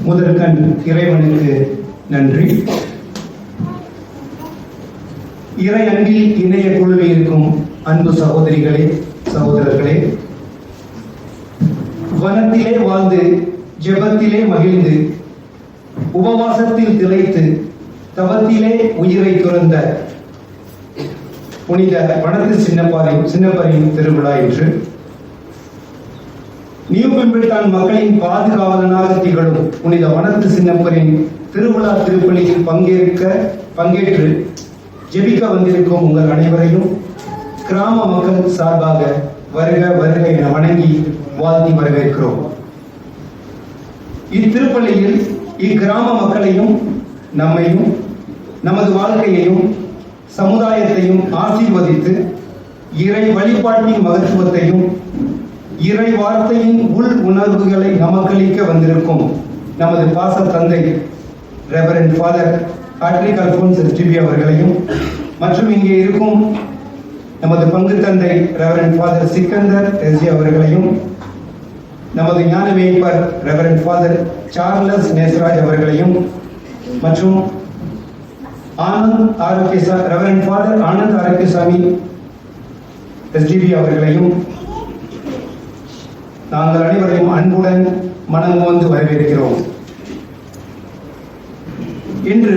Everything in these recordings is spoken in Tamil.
முதற்கண் இறைவனுக்கு நன்றி. இறை அன்பில் இணைய குழுவில் இருக்கும் அன்பு சகோதரிகளே, சகோதரர்களே, வனத்திலே வாழ்ந்து ஜெபத்திலே மகிழ்ந்து உபவாசத்தில் திளைத்து தவத்திலே உயிரை துறந்த புனித வனத்து சின்னப்பரின் திருவிழா என்று நியூ பிம்பிள்டன் மக்களின் பாதுகாவலனாக திகழும் புனித வனத்து சின்னப்பரின் திருவிழா திருப்பலியில் பங்கேற்று ஜெபிக்க வந்திருக்கும் உங்கள் அனைவரையும் கிராம மக்கள் சார்பாக வருக வருக என வணங்கி வாழ்த்தி வரவேற்கிறோம். இத்திருப்பலியில் இக்கிராம மக்களையும் நம்மையும் நமது வாழ்க்கையையும் சமுதாயத்தையும் ஆசீர்வதித்து இறை வழிபாட்டின் மகத்துவத்தையும் இறை வார்த்தையின் உள் உணர்வுகளை நமக்களிக்க வந்திருக்கும் நமது பாச தந்தை reverend father Patrick Alphonse SDB அவர்களையும் மற்றும் இங்கே இருக்கும் நமது பங்கு தந்தை ரெவரண்ட் ஃபாதர் சிக்கந்தர் எஸ்ஜி அவர்களையும் நமது ஞான மேய்ப்பர் ரெவரண்ட் ஃபாதர் சார்லஸ் நேசராஜ் அவர்களையும் மற்றும் reverend father Anand Arokiasamy SDB அவர்களையும் நாங்கள் அனைவரையும் அன்புடன் மனமுவந்து வரவேற்கிறோம். இன்று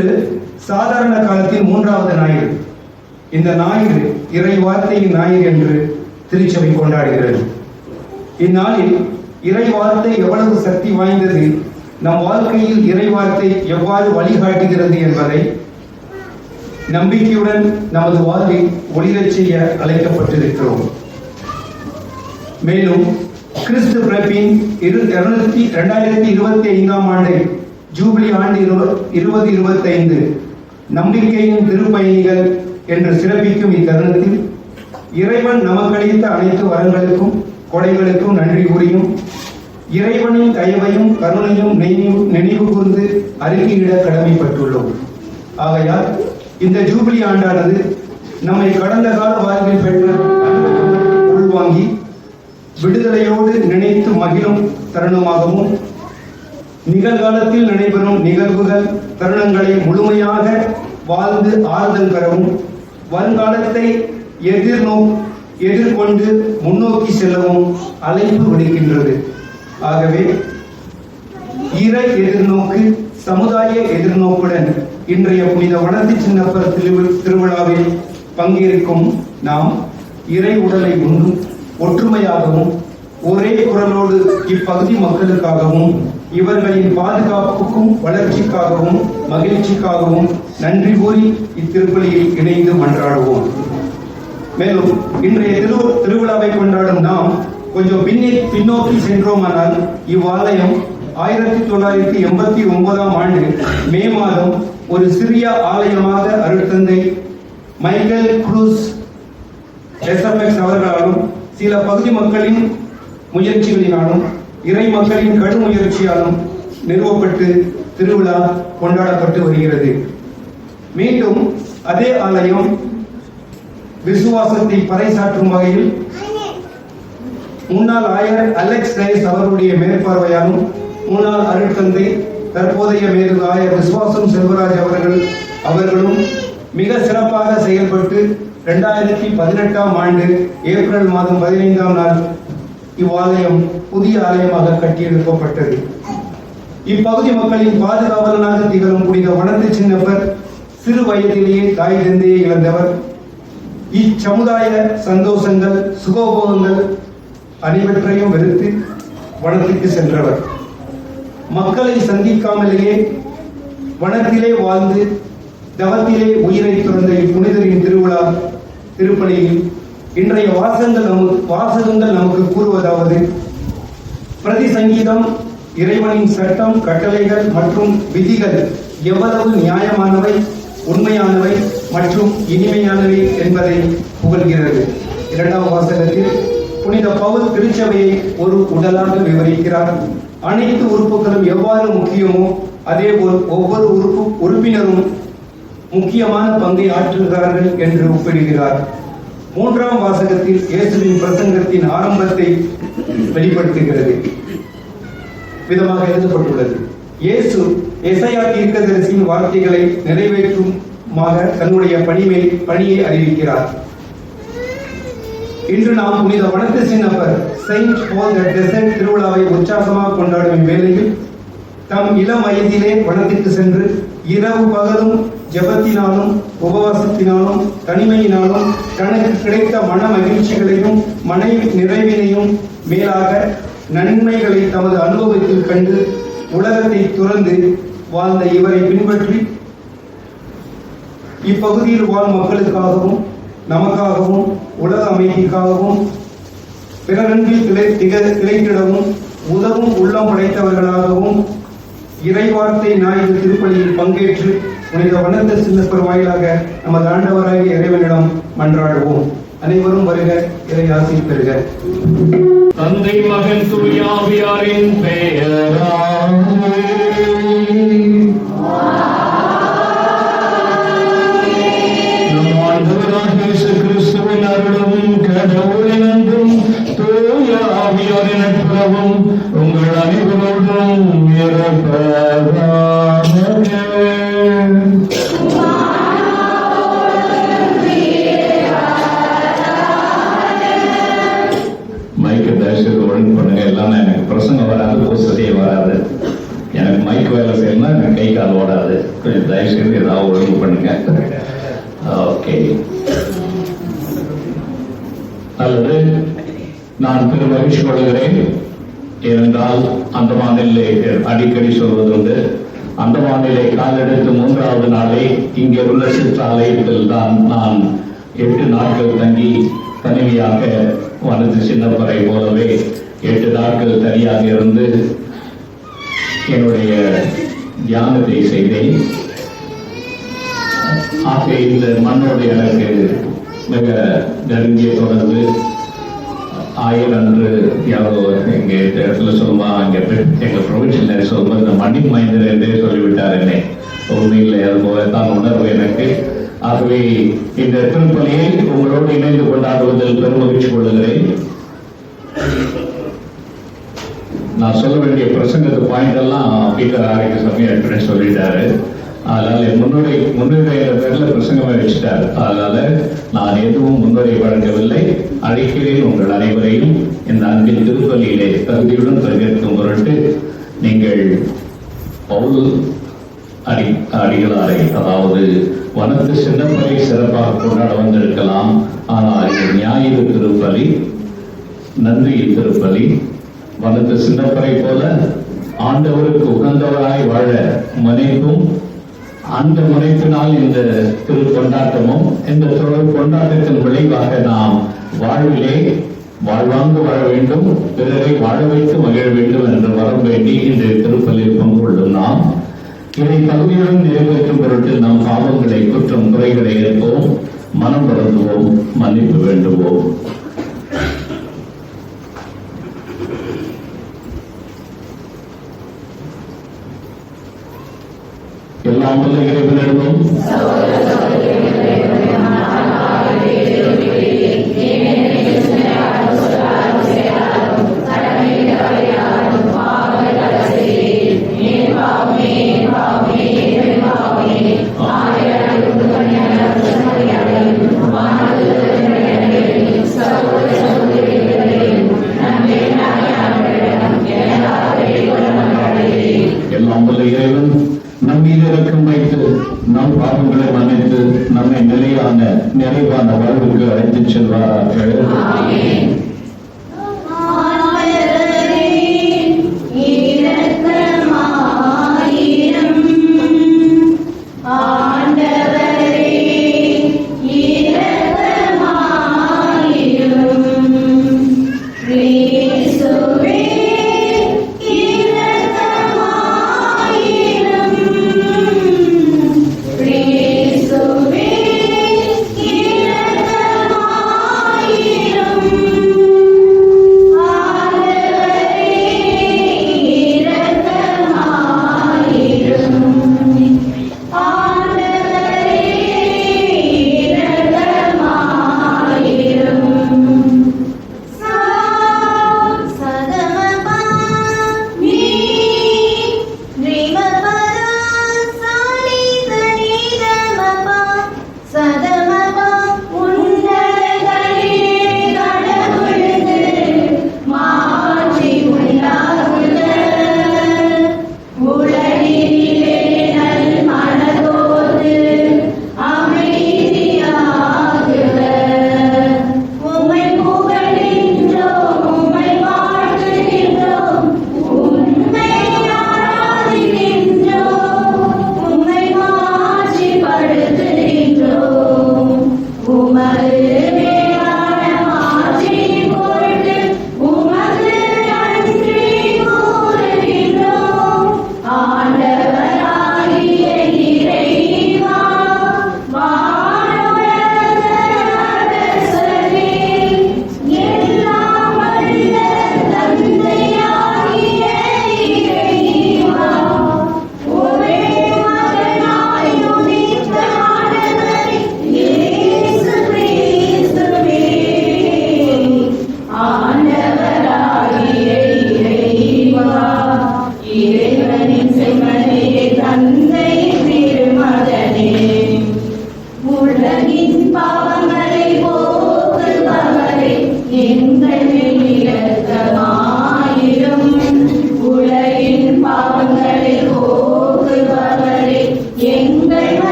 சாதாரண காலத்தில் 3வது ஞாயிறு. இந்த ஞாயிறு இறை வார்த்தையின் ஞாயிறு என்று திருச்சபை கொண்டாடுகிறது. இந்நாளில் இறை வார்த்தை எவ்வளவு சக்தி வாய்ந்தது, நம் வாழ்க்கையில் இறை வார்த்தை எவ்வாறு வழிகாட்டுகிறது என்பதை நம்பிக்கையுடன் நமது வாழ்வில் ஒளிரச் செய்ய அழைக்கப்பட்டிருக்கிறோம். மேலும் கிறிஸ்து பிறப்பின் 2025ஆம் ஆண்டு ஜூபிலி ஆண்டு 2025 நம்பிக்கையின் திருப்பயணிகள் என்று சிறப்பிக்கும் இத்தருணத்தில் இறைவன் நமக்களித்த அனைத்து வரங்களுக்கும் கொடைகளுக்கும் நன்றி கூறியும் இறைவனின் தயவையும் கருணையும் நினைவு கூர்ந்து அறிக்கையிட கடமைப்பட்டுள்ளோம். ஆகையால் இந்த ஜூபிலி ஆண்டானது நம்மை கடந்த கால வாழ்வில் பெற்ற உள்வாங்கி விடுதலையோடு நினைத்து மகிழும் தருணமாகவும் நிகழ்காலத்தில் நடைபெறும் நிகழ்வுகள் தருணங்களை முழுமையாக வாழ்ந்து ஆறுதல் பெறவும் வருங்காலத்தை எதிர்கொண்டு முன்னோக்கி செல்லவும் அழைப்பு விடுக்கின்றது. ஆகவே இறை எதிர்நோக்கு சமுதாய எதிர்நோக்குடன் இன்றைய புனித வனத்து சின்னப்பர் திருவிழாவில் பங்கேற்கும் நாம் இறை உடலை உண்டும் ஒற்றுமையாகவும் ஒரே குரலோடு இப்பகுதி மக்களுக்காகவும் இவர்களின் பாதுகாப்புக்கும் வளர்ச்சிக்காகவும் மகிழ்ச்சிக்காகவும் நன்றி கூறி இத்திருப்பலியில் இணைந்து மன்றாடுவோம். மேலும் இன்றைய திருவிழாவை கொண்டாடும் நாம் கொஞ்சம் பின்னோக்கி சென்றோமானால் இவ்வாலயம் 1989 ஆண்டு மே மாதம் ஒரு சிறிய ஆலயமாக அருட்தந்தை மைக்கேல் குரூஸ் SFX அவர்களாலும் சில பகுதி மக்களின் முயற்சிகளினாலும் இறை மக்களின் கடும் முயற்சியாலும் நிறுவப்பட்டு திருவிழா கொண்டாடப்பட்டு வருகிறது. மீண்டும் அதே ஆலயம் விசுவாசத்தை பறைசாற்றும் வகையில் முன்னாள் ஆயர் அலெக்ஸ் ரைஸ் அவர்களுடைய மேற்பார்வையாலும் முன்னாள் அருட்தந்தை தற்போதைய மேற்கு ஆயர் விசுவாசம் செல்வராஜ் அவர்களும் மிக சிறப்பாக செயல்பட்டு 2018 ஆண்டு ஏப்ரல் மாதம் 15ஆம் நாள் இவ்வாலயம் புதிய ஆலயமாக கட்டியெழுப்பப்பட்டது. இப்பகுதி மக்களின் பாதுகாவலனாக திகழும் புனித வனத்து சின்னப்பர் சிறு வயதிலேயே தாய் தந்தையை இழந்தவர். இச்சமுதாய சந்தோஷங்கள் சுகோபோகங்கள் அனைவற்றையும் வெறுத்து வனத்துக்கு சென்றவர். மக்களை சந்திக்காமலேயே வனத்திலே வாழ்ந்து தவத்திலே உயிரை துறந்த இப்புனிதரின் திருப்பலியில் இன்றைய வாசகங்கள் நமக்கு கூறுவதாவது: பிரதி சங்கீதம் இறைவனின் சட்டம், கட்டளைகள் மற்றும் விதிகள் எவ்வளவு நியாயமானவை, உண்மையானவை மற்றும் இனிமையானவை என்பதை புகழ்கிறது. இரண்டாம் வாசகத்தில் புனித பவுல் திருச்சபையை ஒரு உடலாக விவரிக்கிறார். அனைத்து உறுப்புகளும் எவ்வாறு முக்கியமோ அதேபோல் ஒவ்வொரு உறுப்பினரும் முக்கியமான பங்கை ஆற்றுகிறார்கள் என்று ஒப்பிடுகிறார். மூன்றாம் வாசகத்தில் இயேசுவின் பிரசங்கத்தின் ஆரம்பத்தை வெளிப்படுத்துகிறது விதமாக எழுதப்பட்டுள்ளது. இயேசு எசையா தீர்க்கதரிசியின் வார்த்தைகளை நிறைவேற்றுமாக தன்னுடைய பணியை அறிவிக்கிறார். இன்று நாம் புனித வனத்து சின்னப்பர் செயின்ட் பால் தி டெசர்ட் திருவிழாவை உற்சாகமாக கொண்டாடும் வேளையில் தம் இளம் வயதிலே வனத்திற்கு சென்று இரவு பகலும் ஜெபத்தினாலும் உபவாசத்தினாலும் தனிமையினாலும் தனக்கு கிடைத்த மன மகிழ்ச்சிகளையும் மன நிறைவினையும் மேலாக நன்மைகளை தமது அனுபவத்தில் கண்டு உலகத்தை துறந்து வாழ்ந்த இவரை பின்பற்றி இப்பகுதியில் வாழ் மக்களுக்காகவும் நமக்காகவும் உலக அமைதிக்காகவும் பிறரன்பில் திளைத்திடவும் உதவும் உள்ளம் படைத்தவர்களாகவும் இறைவார்த்தை ஞாயிறு திருப்பலியில் பங்கேற்று புனித வனத்து சின்னப்பர் வாயிலாக நமது ஆண்டவராகிய இறைவனிடம் மன்றாடுவோம். அனைவரும் வருக, இறை ஆசி பெறுக. தந்தை மகன் தூயாவியாரின் பெயராலே நம் ஆண்டவராகிய இயேசு கிறிஸ்துவின் அருளும் கடவுளின் அன்பும் தூய ஆவியாரின் நட்புறவும் உங்கள் அனைவரோடும் இருப்பதாக. எனக்கு பிரசங்கம் வராது, புஸ்தகையே வராது, எனக்கு மைக் வேலை செய்யணும்னா எனக்கு கை கால் ஓடாது. கொஞ்சம் தயவு செய்து ஏதாவது ஒழுங்கு பண்ணுங்க. ஓகே, அல்லது நான் பெரும் மகிழ்ச்சி கொள்கிறேன். ஏனென்றால் அந்தமானிலே அடிக்கடி சொல்வதுண்டு, அந்தமானிலே காலெடுத்து 3வது நாளே இங்கே உள்ள சிற்றாலயத்தில் தான் நான் 8 நாட்கள் தங்கி தனிமையாக வனத்து சின்னப்பரை போலவே 8 நாட்கள் தனியாக இருந்து என்னுடைய தியானத்தை செய்தேன். ஆக இந்த மண்ணோடு எனக்கு மிக நெருங்கிய தொடர்பு. ஆயர் அன்று யாரோ எங்க இடத்துல சொல்லுவா, அங்கே எங்க ப்ரொவின்ஷியல் சொல்லும்போது இந்த மண்ணின் மைந்தர் என்றே சொல்லிவிட்டார் என்னை. உண்மையில் அது போலத்தான் உணர்வு எனக்கு. ஆகவே இந்த திருப்பலியை உங்களோடு இணைந்து கொண்டாடுவதில் பெருமகிழ்ச்சி கொள்ளுகிறேன். நான் சொல்ல வேண்டிய பிரசங்கத்து பாயிண்ட் எல்லாம் பீட்டர் ஆரோக்கியசாமி ஏற்கனவே சொல்லிட்டாரு. அதனால முன்னுரை பேர்ல பிரசங்கமே வச்சுட்டாரு. அதனால நான் எதுவும் முன்னுரை வழங்கவில்லை. அழைக்கிறேன் உங்கள் அனைவரையும் இந்த அன்பின் திருப்பலியிலே தகுதியுடன் பங்கேற்கும் பொருட்டு நீங்கள் பவுல் அடிகளாரை, அதாவது வனத்து சின்னப்பரை சிறப்பாக கொண்டாட வந்திருக்கலாம். ஆனால் இது ஞாயிறு திருப்பலி, நன்றி திருப்பலி. வனத்து சின்னப்பரை போல ஆண்டவருக்கு உகந்தவராய் வாழ மனைக்கும் அந்த முனைப்பினால் இந்த திரு கொண்டாட்டமும் இந்த கொண்டாட்டத்தின் விளைவாக நாம் வாழ்விலே வாழ்வாங்கு வாழ வேண்டும், பிறரை வாழ வைத்து மகிழ வேண்டும் என்று வரம் வேண்டி இந்த திருப்பலில் பங்கு கொள்ளும் நாம் இதை தகுதியுடன் நிறைவேற்றும் பொருட்டு நம் பாவங்களை குற்றம் குறைகளை ஏற்போம், மனம் வருந்துவோம், மன்னிப்பு வேண்டுவோம். எல்லாம் வல்ல இறைவனிடமும் எல்லாம் வல்ல இறைவன் நம் மீது இரக்கம் வைத்து நம் பாவங்களை மன்னித்து நம்மை நிறைவான வாழ்வுக்கு அழைத்துச் செல்வாராக.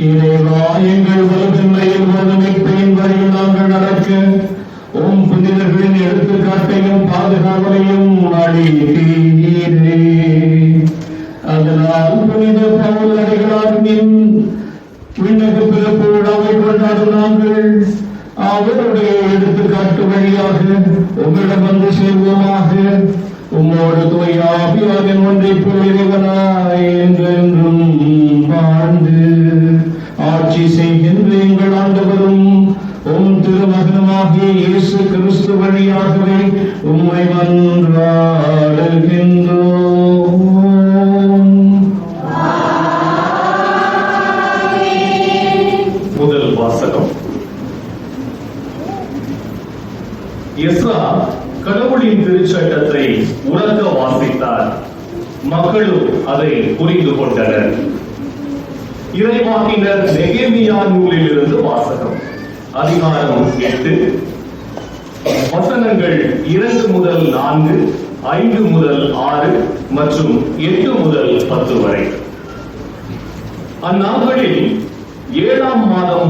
இறைவா, எங்கள் உலகமையில் ஒருமிப்பின் வரையில் நாங்கள் நடக்க உம் புனிதர்களின் எடுத்துக்காட்டையும் பாதுகாவலையும் அளித்தீரே. ஆதலால் புனித பவுல் அடிகளாரின் விண்ணக பிறப்பு விழாவை கொண்டாடும் நாங்கள் அவருடைய எடுத்துக்காட்டு வழியாக உங்களிடம் வந்து சேர்வோமாக. உம்மோடு தூய ஆவியாரின் ஒன்றைப் போல் இறைவனாய் என்றென்றும் வாழ்ந்து ஆட்சி செய்கின்ற எங்கள் ஆண்டவரும் உம் திருமகனுமாகிய இயேசு கிறிஸ்து வழியாகவே உம்மை மன்றாடுகின்றோம். முதல் வாசகம். எஸ்ரா கடவுளின் திருச்சட்டத்தை உரக்க வாசித்தார். மக்களும் அதை புரிந்து கொண்டனர். இறைவாக்கினர் நெகேமியா நூலில் இருந்து வாசகம். அதிகாரம் 8, வசனங்கள் 2 முதல் 4, 5 முதல் 6 மற்றும் 8 முதல் 10 வரை. அந்நாட்களில் 7ஆம் மாதம்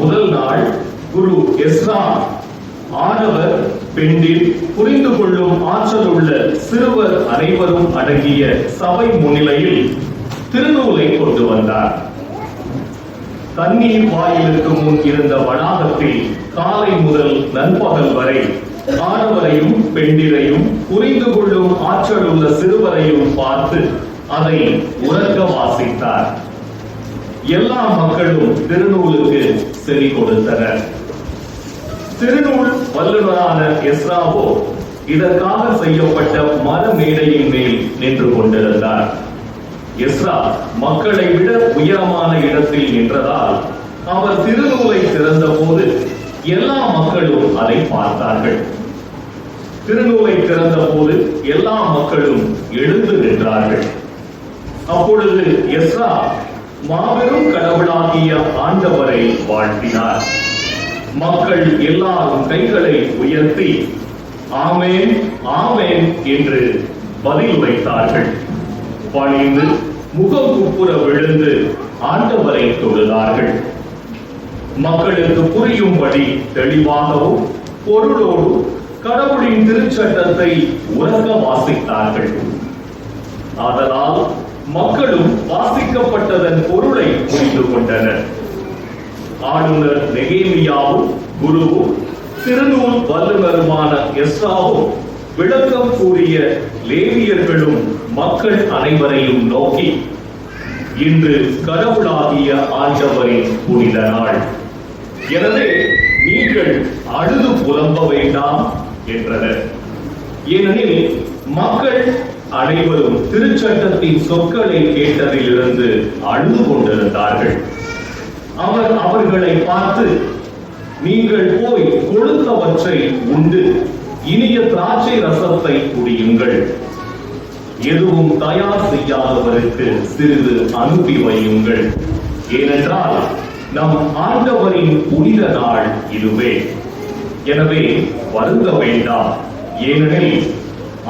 முதல் நாள் குரு எஸ்ரா ஆடவர் பெண்டில் புரிந்து கொள்ளும் ஆற்றல் உள்ள சிறுவர் அனைவரும் அடங்கிய சபை முன்னிலையில் திருநூலை கொண்டு வந்தார். தண்ணீர் வாயிலுக்கு முன் இருந்த வளாகத்தில் காலை முதல் நண்பகல் வரை ஆடவரையும் பெண்டிரையும் புரிந்து கொள்ளும் ஆற்றல் உள்ள சிறுவரையும் பார்த்து அதை உரக்க வாசித்தார். எல்லா மக்களும் திருநூலுக்கு செவி கொடுத்தனர். திருநூல் வல்லுநரான எஸ்ராவோ இதற்காக செய்யப்பட்ட மர மேடையின் மேல் நின்று கொண்டிருந்தார். எஸ்ரா மக்களை விட உயரமான இடத்தில் நின்றதால் அவர் திருநூலை திறந்த போது எல்லா மக்களும் அதை பார்த்தார்கள். திருநூலை திறந்த போது எல்லா மக்களும் எழுந்து நின்றார்கள். அப்பொழுது எஸ்ரா மாபெரும் கடவுளாகிய ஆண்டவரை வாழ்த்தினார். மக்கள் எல்லாரும் கைகளை உயர்த்தி ஆமென் ஆமென் என்று பதில் வைத்தார்கள். பணிந்து முகம் குப்புற விழுந்து ஆண்டவரை தொழுதார்கள். மக்களுக்கு புரியும்படி தெளிவாகவும் பொருளோடு கடவுளின் திருச்சட்டத்தை உரக்க வாசித்தார்கள். ஆதலால் மக்களும் வாசிக்கப்பட்டதன் பொருளை புரிந்து கொண்டனர். ஆளுநர் நெகேமியாவும் குருவும் திருநூல் வல்லுநருமான எஸ்ராவும் விளக்கம் கூறிய லேவியர்களும் மக்கள் அனைவரையும் நோக்கி, இன்று கடவுளாகிய ஆண்டவரின் புனித நாள், எனவே நீங்கள் அழுது புலம்ப வேண்டாம் என்றனர். ஏனெனில் மக்கள் அனைவரும் திருச்சட்டத்தின் சொற்களை கேட்டதிலிருந்து அழுது கொண்டிருந்தார்கள். அவர் அவர்களை பார்த்து, நீங்கள் போய் கொழுத்தவற்றை உண்டு இனிய திராட்சை ரசத்தை குடியுங்கள். எதுவும் தயார் செய்யாதவருக்கு சிறிது அனுப்பி வையுங்கள். ஏனென்றால் நம் ஆண்டவரின் புனித நாள் இதுவே. எனவே வருந்த வேண்டாம், ஏனெனில்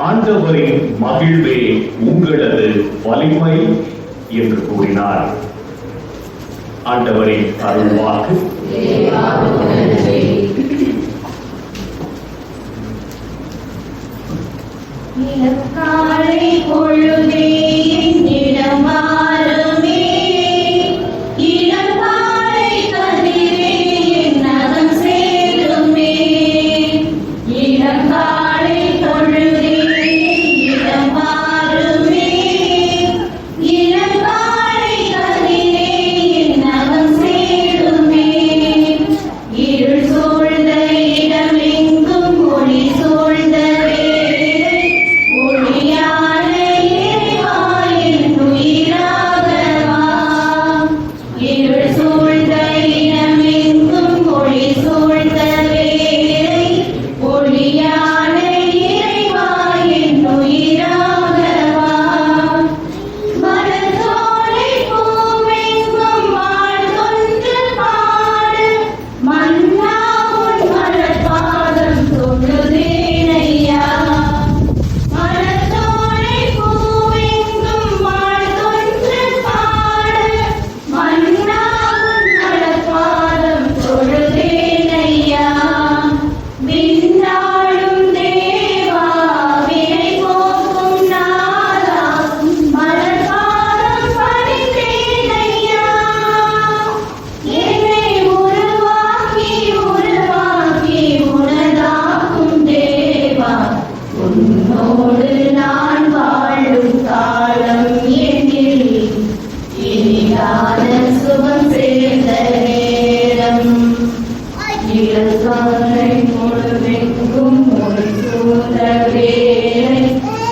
ஆண்டவரின் மகிழ்வே உங்களது வலிமை என்று கூறினார். ஆண்டவரின் அருள்வாக்கு. இலக்காலை பொழுதே என்னிடம் வாருமே, இளங்காலை கதிரே என் நகம் சேருமே. இளங்காலை பொழுதே என்னிடம் வாருமே, இளங்காலை கதிரே என் நகம் சேருமே. இருள் சூழ்ந்த இடமெங்கும் ஒளி சூழ்ந்த ஒளியான இறைவா என் உயிரா உன்னோடு நான் வாழும் காலம் எண்ணில் இனிதான சுகம் சேர்ந்த நேரம் இளங்காலை முழுவெங்கும் ஒரு சூழ்ந்த வேலை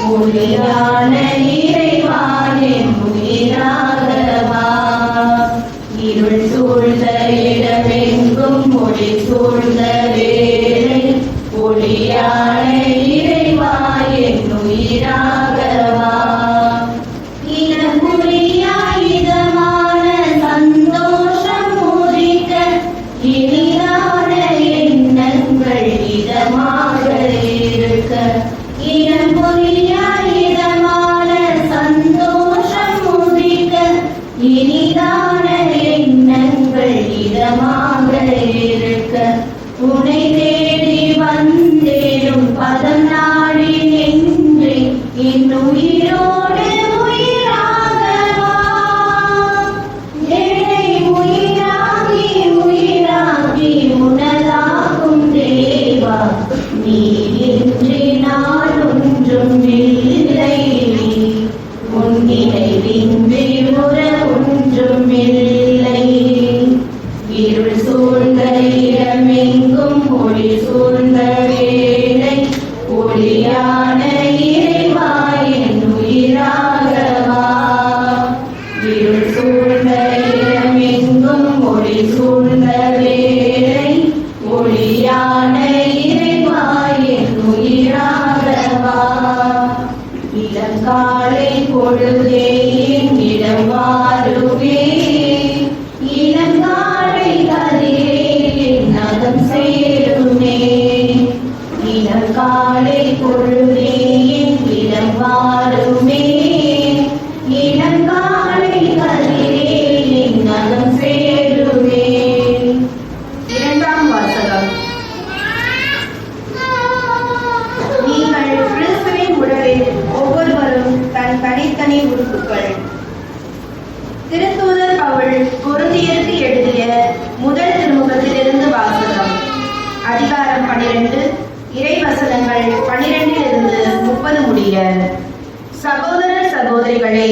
மொழியான இறைவானின் உயிராகவா இருள் சூழ்ந்த இடமெங்கும் மொழி சூழ்ந்த வேலை ஒளியான இறைவாயின் உயிராகவா இதமான சந்தோஷம் உதிக்க இனிதான எண்ணங்கள் இதமாக இருக்க இதமான சந்தோஷம் உதிக்க இனிதான எண்ணங்கள் இதமாக இருக்க உனை தேடி வந்தேடும் பதம் நாடி நின்று இன்னுயிரோடு உயிராகவா என்னை உயிராகி உனதாகும் தேவா நீ இன்றி நான் ஒன்றும் இல்லை உன்னினை வின்றி உற ஒன்றும் இல்லை இருள் சூழ்ந்த இடமெங்கும் ஒளி சூழ்ந்த வேளை ஒளியான இறைவாயின் உயிராகவா இருள் சூழ்ந்த இடமெங்கும் ஒளி சூழ்ந்த வேளை ஒளியான இறைவாயின் உயிராகவா இளங்காலை பொழுதே என்னிடம் வாருவே இளங்காலை கதிரே என் நகம் சேருமே இளங்காலை பொழுதே என்னிடம் வாருமே இளங்காலை கதிரே என் நகம் சேருமே. இரண்டாம் வாசகம். நீங்கள் கிறிஸ்துவின் உடலில் ஒவ்வொருவரும் தன் தனித்தனி உறுப்புகள். திருத்தூதர் பவுல் கொரிந்தியருக்கு எழுதிய முதல் திருமுகத்திலிருந்து வாசகம். அதிகாரம் 12 இறைவசனங்கள் 12 30 முடிய. சகோதர சகோதரிகளே,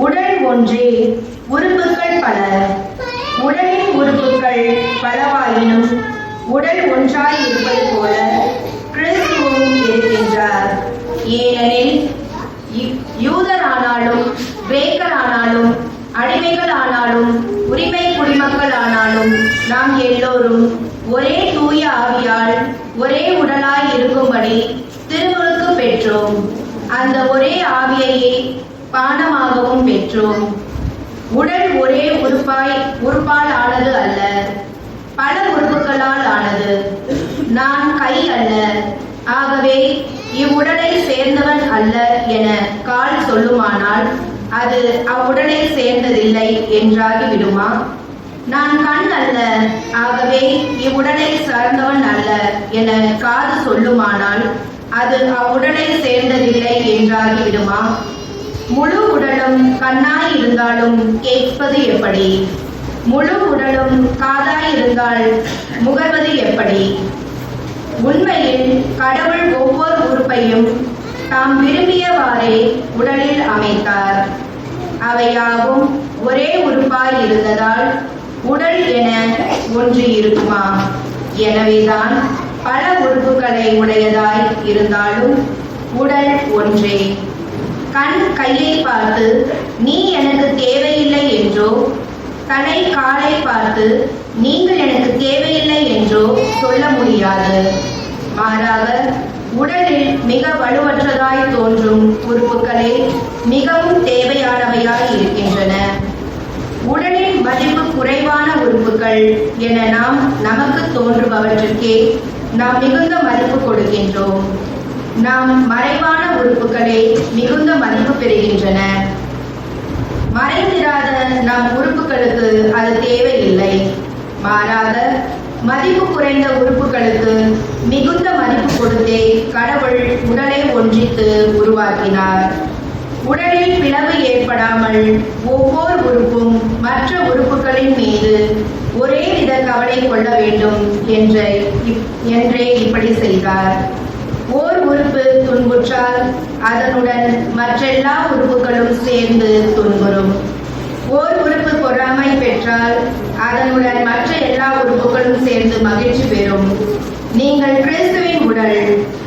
உடல் ஒன்றே, உறுப்புகள் பல. உடலின் உறுப்புகள் பலவாயினும் உடல் ஒன்றாய் இருப்பது போல கிறிஸ்துவும் இருக்கின்றார். ஏனெனில் யூதரானாலும் கிரேக்கரானாலும் அடிமைகளானாலும் உரிமை குடிமக்களானாலும் நாம் எல்லோரும் ஒரே தூய ஆவியால் ஒரே உடலாய் இருக்கும்படி திருமுழுக்கு பெற்றோம். அந்த ஒரே ஆவியையே பானமாகவும் பெற்றோம். உடல் ஒரே உறுப்பால் ஆனது அல்ல, பல உறுப்புகளால் ஆனது. நான் கை அல்ல, ஆகவே இவ்வுடலை சேர்ந்தவன் அல்ல என கால் சொல்லுமானால் அது அவ்வுடலை சேர்ந்ததில்லை என்றாகி விடுமா? நான் கண் அல்ல, ஆகவே இவ்வுடலை சார்ந்தவன் அல்ல என காது சொல்லுமானால் அது அவ்வுடலை சேர்ந்ததில்லை என்றாகி விடுமா? முழு உடலும் கண்ணாய் இருந்தாலும் கேட்பது எப்படி? முழு உடலும் காதாய் இருந்தால் முகர்வது எப்படி? உண்மையில் கடவுள் ஒவ்வொரு உறுப்பையும் தாம் விரும்பியவாறே உடலில் அமைத்தார். அவையாவும் ஒரே உறுப்பாய் இருந்ததால் உடல் என ஒன்று இருக்குமா? எனவேதான் பல உறுப்புகளை உடையதாய் இருந்தாலும் உடல் ஒன்றே. கண் கையை பார்த்து நீ எனக்கு தேவையில்லை என்றோ, தலை காலை பார்த்து நீங்கள் எனக்கு தேவையில்லை என்றோ சொல்ல முடியாது. மாறாக உடலில் மிக வலுவற்றதாய் தோன்றும் உறுப்புகளே மிகவும் தேவையானவையாய் இருக்கின்றன. உடலின் மதிப்பு குறைவான உறுப்புகள் என நமக்கு தோன்றுபவற்றுக்கே நாம் மிகுந்த மதிப்பு கொடுக்கின்றோம். நாம் மறைவான உறுப்புகளே மிகுந்த மதிப்பு பெறுகின்றன. மறைந்திராத நம் உறுப்புகளுக்கு அது தேவையில்லை. மாறாக மதிப்பு குறைந்த உறுப்புகளுக்கு மிகுந்த மதிப்பு கொடுத்தே கடவுள் உடலை ஒன்றித்து உருவாக்கினார். உடலில் பிளவு ஏற்படாமல் ஒவ்வொரு உறுப்பும் மற்ற உறுப்புகளின் மீது ஒரே வித கவலை கொள்ள வேண்டும் என்றே இப்படி செய்தார். ஓர் உறுப்பு துன்புற்றால் அதனுடன் மற்றெல்லா உறுப்புகளும் சேர்ந்து துன்புறும். ஓர் உறுப்பு பொறாமை பெற்றால் அதனுடன் மற்ற எல்லா உறுப்புகளும் சேர்ந்து மகிழ்ச்சி பெறும். நீங்கள் கிறிஸ்துவின் உடல்,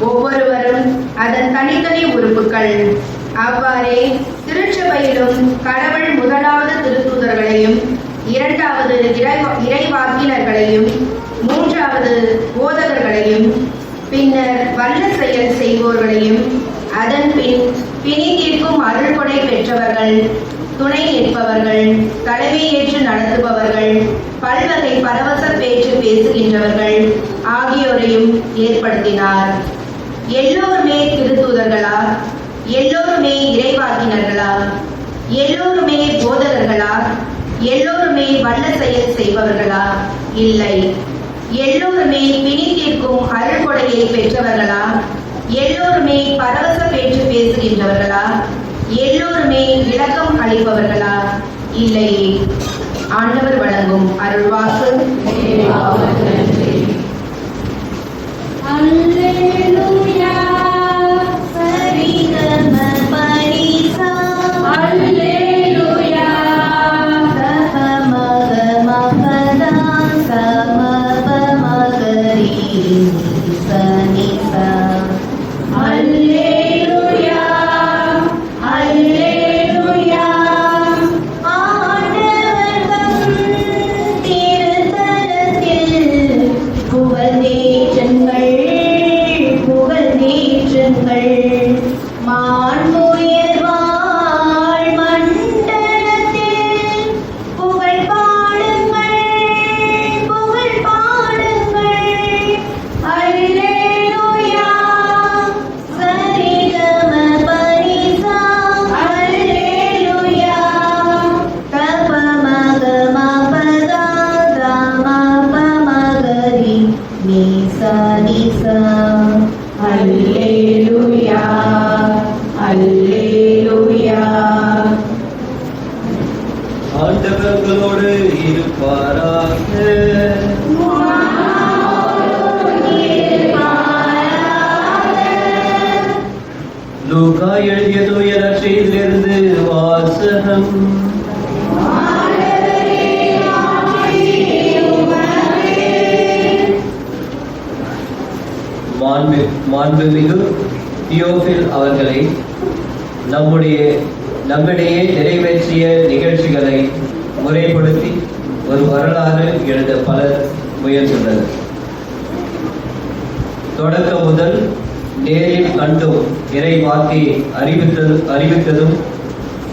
ஒவ்வொருவரும் அதன் தனித்தனி உறுப்புகள். அவ்வாறே திருச்சபையிலும் கடவுள் முதலாவது திருத்தூதர்களையும், இரண்டாவது இறைவாக்கினர்களையும், மூன்றாவது போதகர்களையும், பின்னர் வல்ல செயல் செய்வோர்களையும், அதன் பின் பிணி தீர்க்கும் அருள்கொடை பெற்றவர்கள், துணை நிற்பவர்கள், தலைமையேற்று நடத்துபவர்கள், பல்வகை பரவச பேச்சு பேசுகின்றவர்கள் ஆகியோரையும் ஏற்படுத்தினார். எல்லோருமே திருத்தூதர்களா? எல்லோருமே இறைவாக்கினர்களா? எல்லோருமே போதகர்களா? எல்லோருமே வல்ல செயல் செய்பவர்களா? இல்லை. எல்லோருமே பிணி தீர்க்கும் அருள்கொடையை பெற்றவர்களா? எல்லோருமே பரவச பேச்சு பேசுகின்றவர்களா? எல்லோருமே விளக்கம் அளிப்பவர்களா? இல்லையே. ஆண்டவர் வழங்கும் அருள்வாக்கு. அல்லேலூயா. சரிகம பரிசா. அல்லேலூயா. சபமக மகதா சமப மகரி சனிசா. அல்லேலூயா. அல்லேலூயா. ஆண்டவர் தம் திருத்தலத்தில் புகழ்ந்தேற்றுங்கள், புகழ்ந்தேற்றுங்கள். மாண்புயர் வாழ் மண்டலத்தில் புகழ் பாடுங்கள், புகழ் பாடுங்கள். அல்லேலூயா. சரிகம பரிசா. அல்லேலூயா. கபமக மபதா தமப மகரி நீசா நீசா. அல்லேலூயா. அல்லேலூயா. ஆண்டவர்களோடு இருப்பாராக. லூக்கா எழுதிய தூய நற்செய்தியிலிருந்து வாசகம். மாண்புமிகு தியோபில் அவர்களை நம்மிடையே நிறைவேற்றிய நிகழ்ச்சிகளை முறைப்படுத்தி ஒரு வரலாறு எழுத பலர் முயன்றுள்ளனர். தொடக்கம் முதல் நேரில் கண்டும் இறை வார்த்தையை அறிவித்ததும்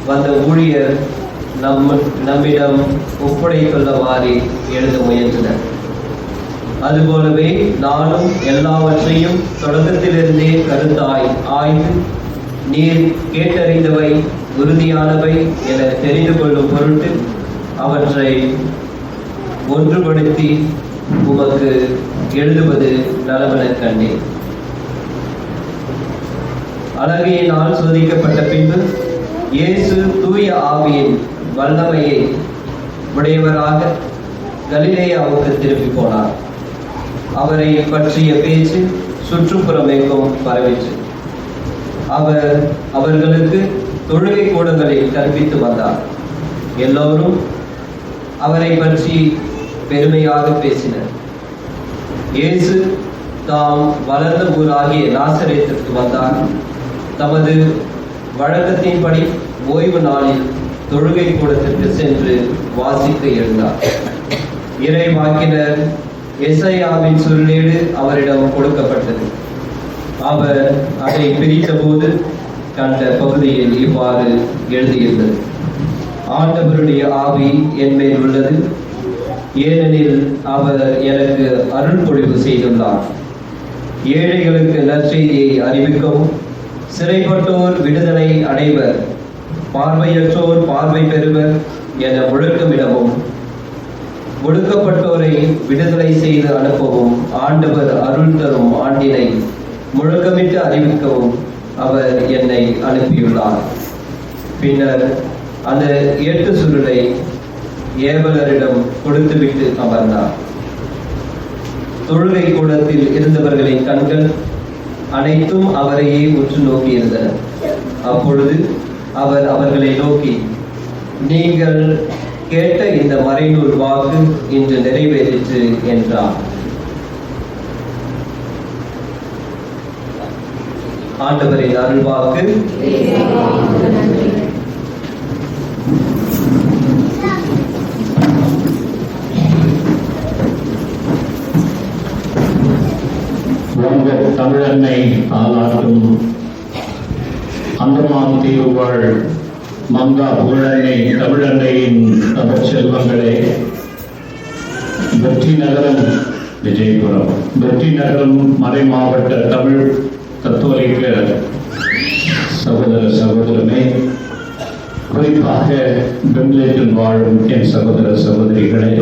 வந்த ஊழியர் நம்மிடம் ஒப்படைத்துள்ளவாறே எழுத முயன்றனர். அதுபோலவே நானும் எல்லாவற்றையும் தொடக்கத்திலிருந்தே கருத்தாய் ஆய்ந்து நீர் கேட்டறிந்தவை உறுதியானவை என தெரிந்து கொள்ளும் பொருட்டு அவற்றை ஒன்றுபடுத்தி உமக்கு எழுதுவது நலமெனக் கண்டேன். அழகையினால் சோதிக்கப்பட்ட பின்பு இயேசு தூய ஆவியின் வல்லமையை உடையவராக கலிலேயாவுக்கு திரும்பி போனார். அவரை பற்றிய பேச்சு சுற்றுப்புறமெங்கும் பரவிற்று. அவர் அவர்களுக்கு தொழுகை கூடங்களில் கற்பித்து வந்தார். எல்லோரும் அவரை பற்றி பெருமையாக பேசினர். இயேசு தாம் வளர்ந்த ஊராகிய நாசரேத்திற்கு வந்தார். தமது வழக்கத்தின்படி ஓய்வு நாளில் தொழுகை கூடத்திற்கு சென்று வாசிக்க எழுந்தார். இறை வாக்கினர் எசையாவின் சுருளேடு அவரிடம் கொடுக்கப்பட்டது. அவர் அதை பிரித்தபோது கண்ட பகுதியில் இவ்வாறு எழுதியிருந்தது: ஆண்டவருடைய ஆவி என் மேல் உள்ளது, ஏனெனில் அவர் எனக்கு அருள் பொழிவு செய்துள்ளார். ஏழைகளுக்கு நற்செய்தியை அறிவிக்கவும், சிறைப்பட்டோர் விடுதலை அடைவர், பார்வையற்றோர் பார்வை பெறுவர் என முழக்கமிடவும், ஒடுக்கப்பட்டோரை விடுதலை செய்து அனுப்பவும், ஆண்டவர் அருள் தரும் ஆண்டினை முழக்கமிட்டு அறிவிக்கவும் அவர் என்னை அனுப்பியுள்ளார். பின்னர் அந்த 8 சுருளை ஏவலரிடம் கொடுத்துவிட்டு அமர்ந்தார். தொழுகை கூடத்தில் இருந்தவர்களின் கண்கள் அனைத்தும் அவரையே உற்று நோக்கியிருந்தன. அப்பொழுது அவர் அவர்களை நோக்கி, நீங்கள் கேட்ட இந்த மறைநூல் வாக்கு இன்று நிறைவேறிற்று என்றார். ஆண்டவரின் அருள்வாக்கு. தமிழன்னை தாளாட்டும் அந்தமான் தீவு வாழ் மங்கா புகழன்னை தமிழன்னையின் தமிழ் செல்வங்களே, வெற்றி நகரம் விஜயபுரம், வெற்றி நகரம் மறை மாவட்ட தமிழ் கத்தோலிக்க சகோதர சகோதரமே, குறிப்பாக பெங்களூரில் வாழும் என் சகோதர சகோதரிகளே,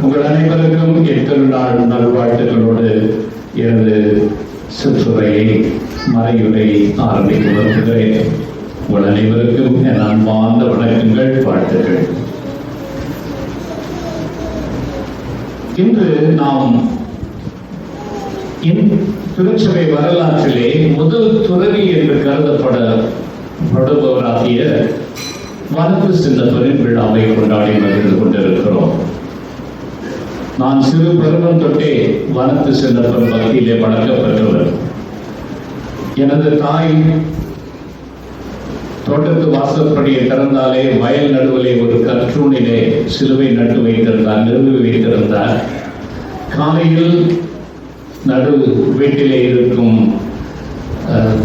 உங்கள் அனைவருக்கும் திருநாள் நல்வாழ்த்துக்களோடு எனது சிற்றுரையை மறையுரையை ஆரம்பிக்க வருகிறேன். உங்கள் அனைவருக்கும் என் அன்பார்ந்த வணக்கங்கள், வாழ்த்துக்கள். இன்று நாம் திருச்சபை வரலாற்றிலே முதல் துறவி என்று கருதப்படுபவராகிய வனத்து சின்னப்பரின் விழாவை கொண்டாடி மகிழ்ந்து கொண்டிருக்கிறோம். நான் சிறு பருவம் தொட்டே வனத்து சின்னப்பன் பக்தியிலே வளர்க்கப்பட்டவர். எனது தாய் தோட்டத்து வாசற்படியை திறந்தாலே வயல் நடுவிலே ஒரு கற்றூணிலே சிலுவை நட்டு வைத்திருந்தார், நிறுவி வைத்திருந்தார். காலையில் நடு வீட்டிலே இருக்கும்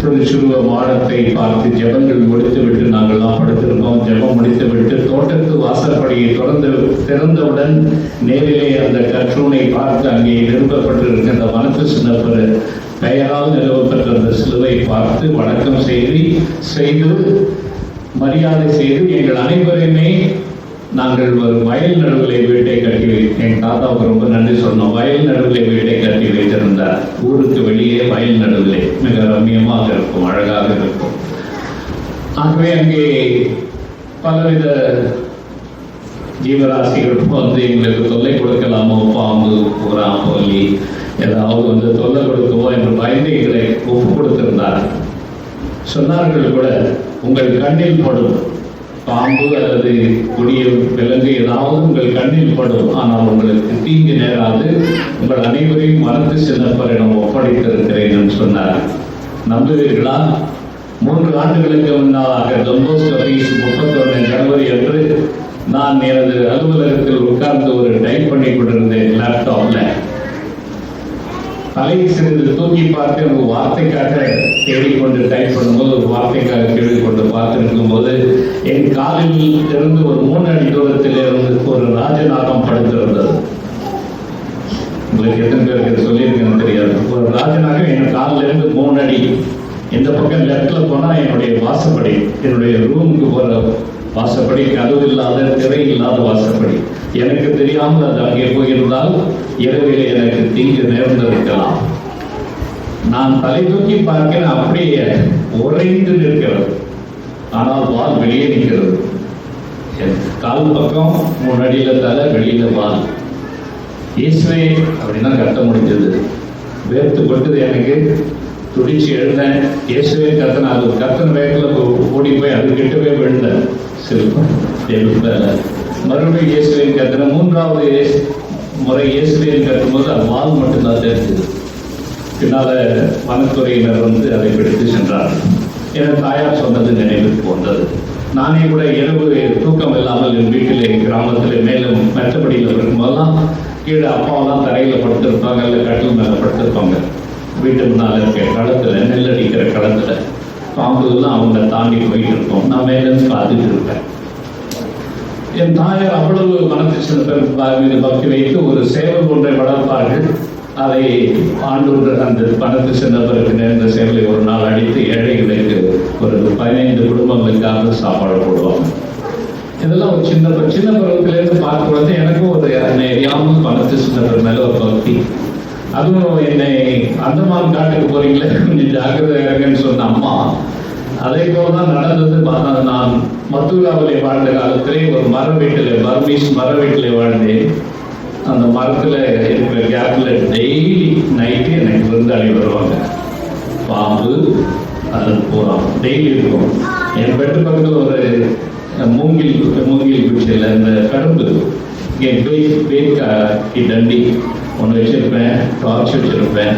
திருச்சுருவ மாடத்தை பார்த்து ஜெபங்கள் முடித்துவிட்டு நாங்கள்லாம் படுத்திருக்கோம். ஜெபம் முடித்துவிட்டு தோட்டத்து வாசற்படியை திறந்தவுடன் நேரிலே அந்த கற்றூனை பார்த்து அங்கே நிறுவப்பட்டிருக்கிற அந்த வனத்து சின்னப்பர் பெயரால் நிறுவப்பட்ட அந்த சிலுவை பார்த்து வணக்கம் செய்து மரியாதை செய்து எங்கள் அனைவருமே நாங்கள் ஒரு வயல் நடுவிலே வீட்டை கட்டி என் தாத்தாவுக்கு ரொம்ப நன்றி சொன்னோம். வயல் நடுவிலே வீட்டை கட்டி வைத்திருந்தார். ஊருக்கு வெளியே வயல் நடுவிலே மிக ரம்மியமாக இருக்கும், அழகாக இருக்கும். ஆகவே அங்கே பலவித ஜீவராசிகள் வந்து எங்களுக்கு தொல்லை கொடுக்கலாமோ, பாம்பு, புறா, கொல்லி ஏதாவது வந்து தொல்லை கொடுக்குமோ என்று பயந்து எங்களை ஒப்பு கொடுத்திருந்தார். சொன்னார்கள் கூட, உங்கள் கண்ணில் படும் பாம்பு அல்லது கொடிய விலங்கு ஏதாவது உங்கள் கண்ணில் படும், ஆனால் உங்களுக்கு தீங்கு நேராது, உங்கள் அனைவரையும் வனத்து சின்னப்பரிடம் ஒப்படைத்திருக்கிறேன் என்று சொன்னார். நம்புவீர்களா? 3 ஆண்டுகளுக்கு முன்னாக டொம்போஸ்கோ ஃபீஸ் 31 ஜனவரி அன்று நான் எனது அலுவலகத்தில் உட்கார்ந்து ஒரு டைப் பண்ணி கொண்டிருந்தேன் லேப்டாப்ல. தலையை சிறிது தூக்கி பார்த்து ஒரு வார்த்தைக்காக தேடிக்கொண்டு டைப் பண்ணும்போது ஒரு வார்த்தைக்காக தேடிக்கொண்டு பார்த்திருக்கும் போது என் காலில் இருந்து ஒரு 3 அடி தூரத்தில் இருந்து ஒரு ராஜநாகம் படுத்திருந்தது. உங்களுக்கு எத்தனை பேருக்கு சொல்லியிருக்கேன்னு தெரியாது. ஒரு ராஜநாகம் என் காலில் இருந்து 3 அடி. இந்த பக்கம் லெப்ட்ல போனா என்னுடைய வாசப்படி, என்னுடைய ரூமுக்கு போற வாசப்படி, கதவு இல்லாத திரை இல்லாத வாசப்படி. எனக்கு தெரியாமல் அது அங்கே போயிருந்தால் இரவில் எனக்கு தீங்கு நேர்ந்திருக்கலாம். நான் தலை தூக்கி பார்க்கிறேன், அப்படியே உறைந்து நிற்கிறது. ஆனால் வால் வெளியே நிற்கிறது. கால் பக்கம் 3 அடியில தலை, வெளியில வால். இயேசுவே அப்படின்னா கத்த முடிஞ்சது. வேர்த்து கொட்டது எனக்கு. துடிச்சு எழுந்தேன். இயேசுவே கத்தன, அது கத்தன வேகத்தில் ஓடி போய் அது கிட்ட போய் விழுந்தேன். மறுபடியும் இயேசுவின் கத்தன. 3வது முறை இயேசுவின் கத்தும்போது அது வால் மட்டும்தான் தெரிஞ்சது. பின்னால வனத்துறையினர் வந்து அதை பிடித்து சென்றார். என் தாயார் சொன்னது நினைவுக்கு வந்தது. நானே கூட இரவு தூக்கம் இல்லாமல் என் வீட்டிலே கிராமத்திலே மேலும் மெத்தப்படியில் இருக்கும்போதெல்லாம் கீழே அப்பாவெல்லாம் தரையில் படுத்திருப்பாங்க, இல்லை கட்டில் மேலே படுத்திருப்பாங்க. வீட்டு முன்னால் இருக்க களத்தில், நெல் அடிக்கிற களத்தில் பாம்புலாம் அவங்க தாண்டி போயிட்டு இருக்கோம். நான் மேலேருந்து பார்த்துட்டு இருப்பேன். என் தாயார் அவ்வளவு மனத்து சின்ன பக்தி வைத்து ஒரு சேவல் ஒன்றை வளர்ப்பார்கள். அதை ஆண்டோடு அந்த பணத்து சின்னப்பருக்கு நேர்ந்த சேவலை ஒரு நாள் அடித்து ஏழைகளுக்கு ஒரு 15 குடும்பங்களுக்காக சாப்பாடு போடுவாங்க. இதெல்லாம் ஒரு சின்ன பருவத்திலேருந்து பார்க்கும்போது எனக்கும் ஒரு எரியாமல் பணத்து சின்னப்பர் மேலே ஒரு பக்தி. அதுவும் என்னை அந்தமான் காட்டுக்கு போறீங்களே, கொஞ்சம் ஜாக்கிரதை இருங்கன்னு சொன்ன அம்மா. அதே போலதான் நடந்தது. நான் மத்தூராவிலே வாழ்ந்த காலத்திலே ஒரு மர வீட்டில், பர்மீஸ் மர வீட்டில் வாழ்ந்தேன். அந்த மரத்தில் இருக்கிற கேப்ல டெய்லி நைட்டு எனக்கு விருந்தாளி வருவாங்க. பாம்பு, அது பூரா டெய்லி இருக்கும். என் பெட்டு பக்கத்தில் ஒரு மூங்கில் குச்சியில் இந்த கரும்பு தண்டி ஒன்று வச்சிருப்பேன், டார்ச் வச்சிருப்பேன்.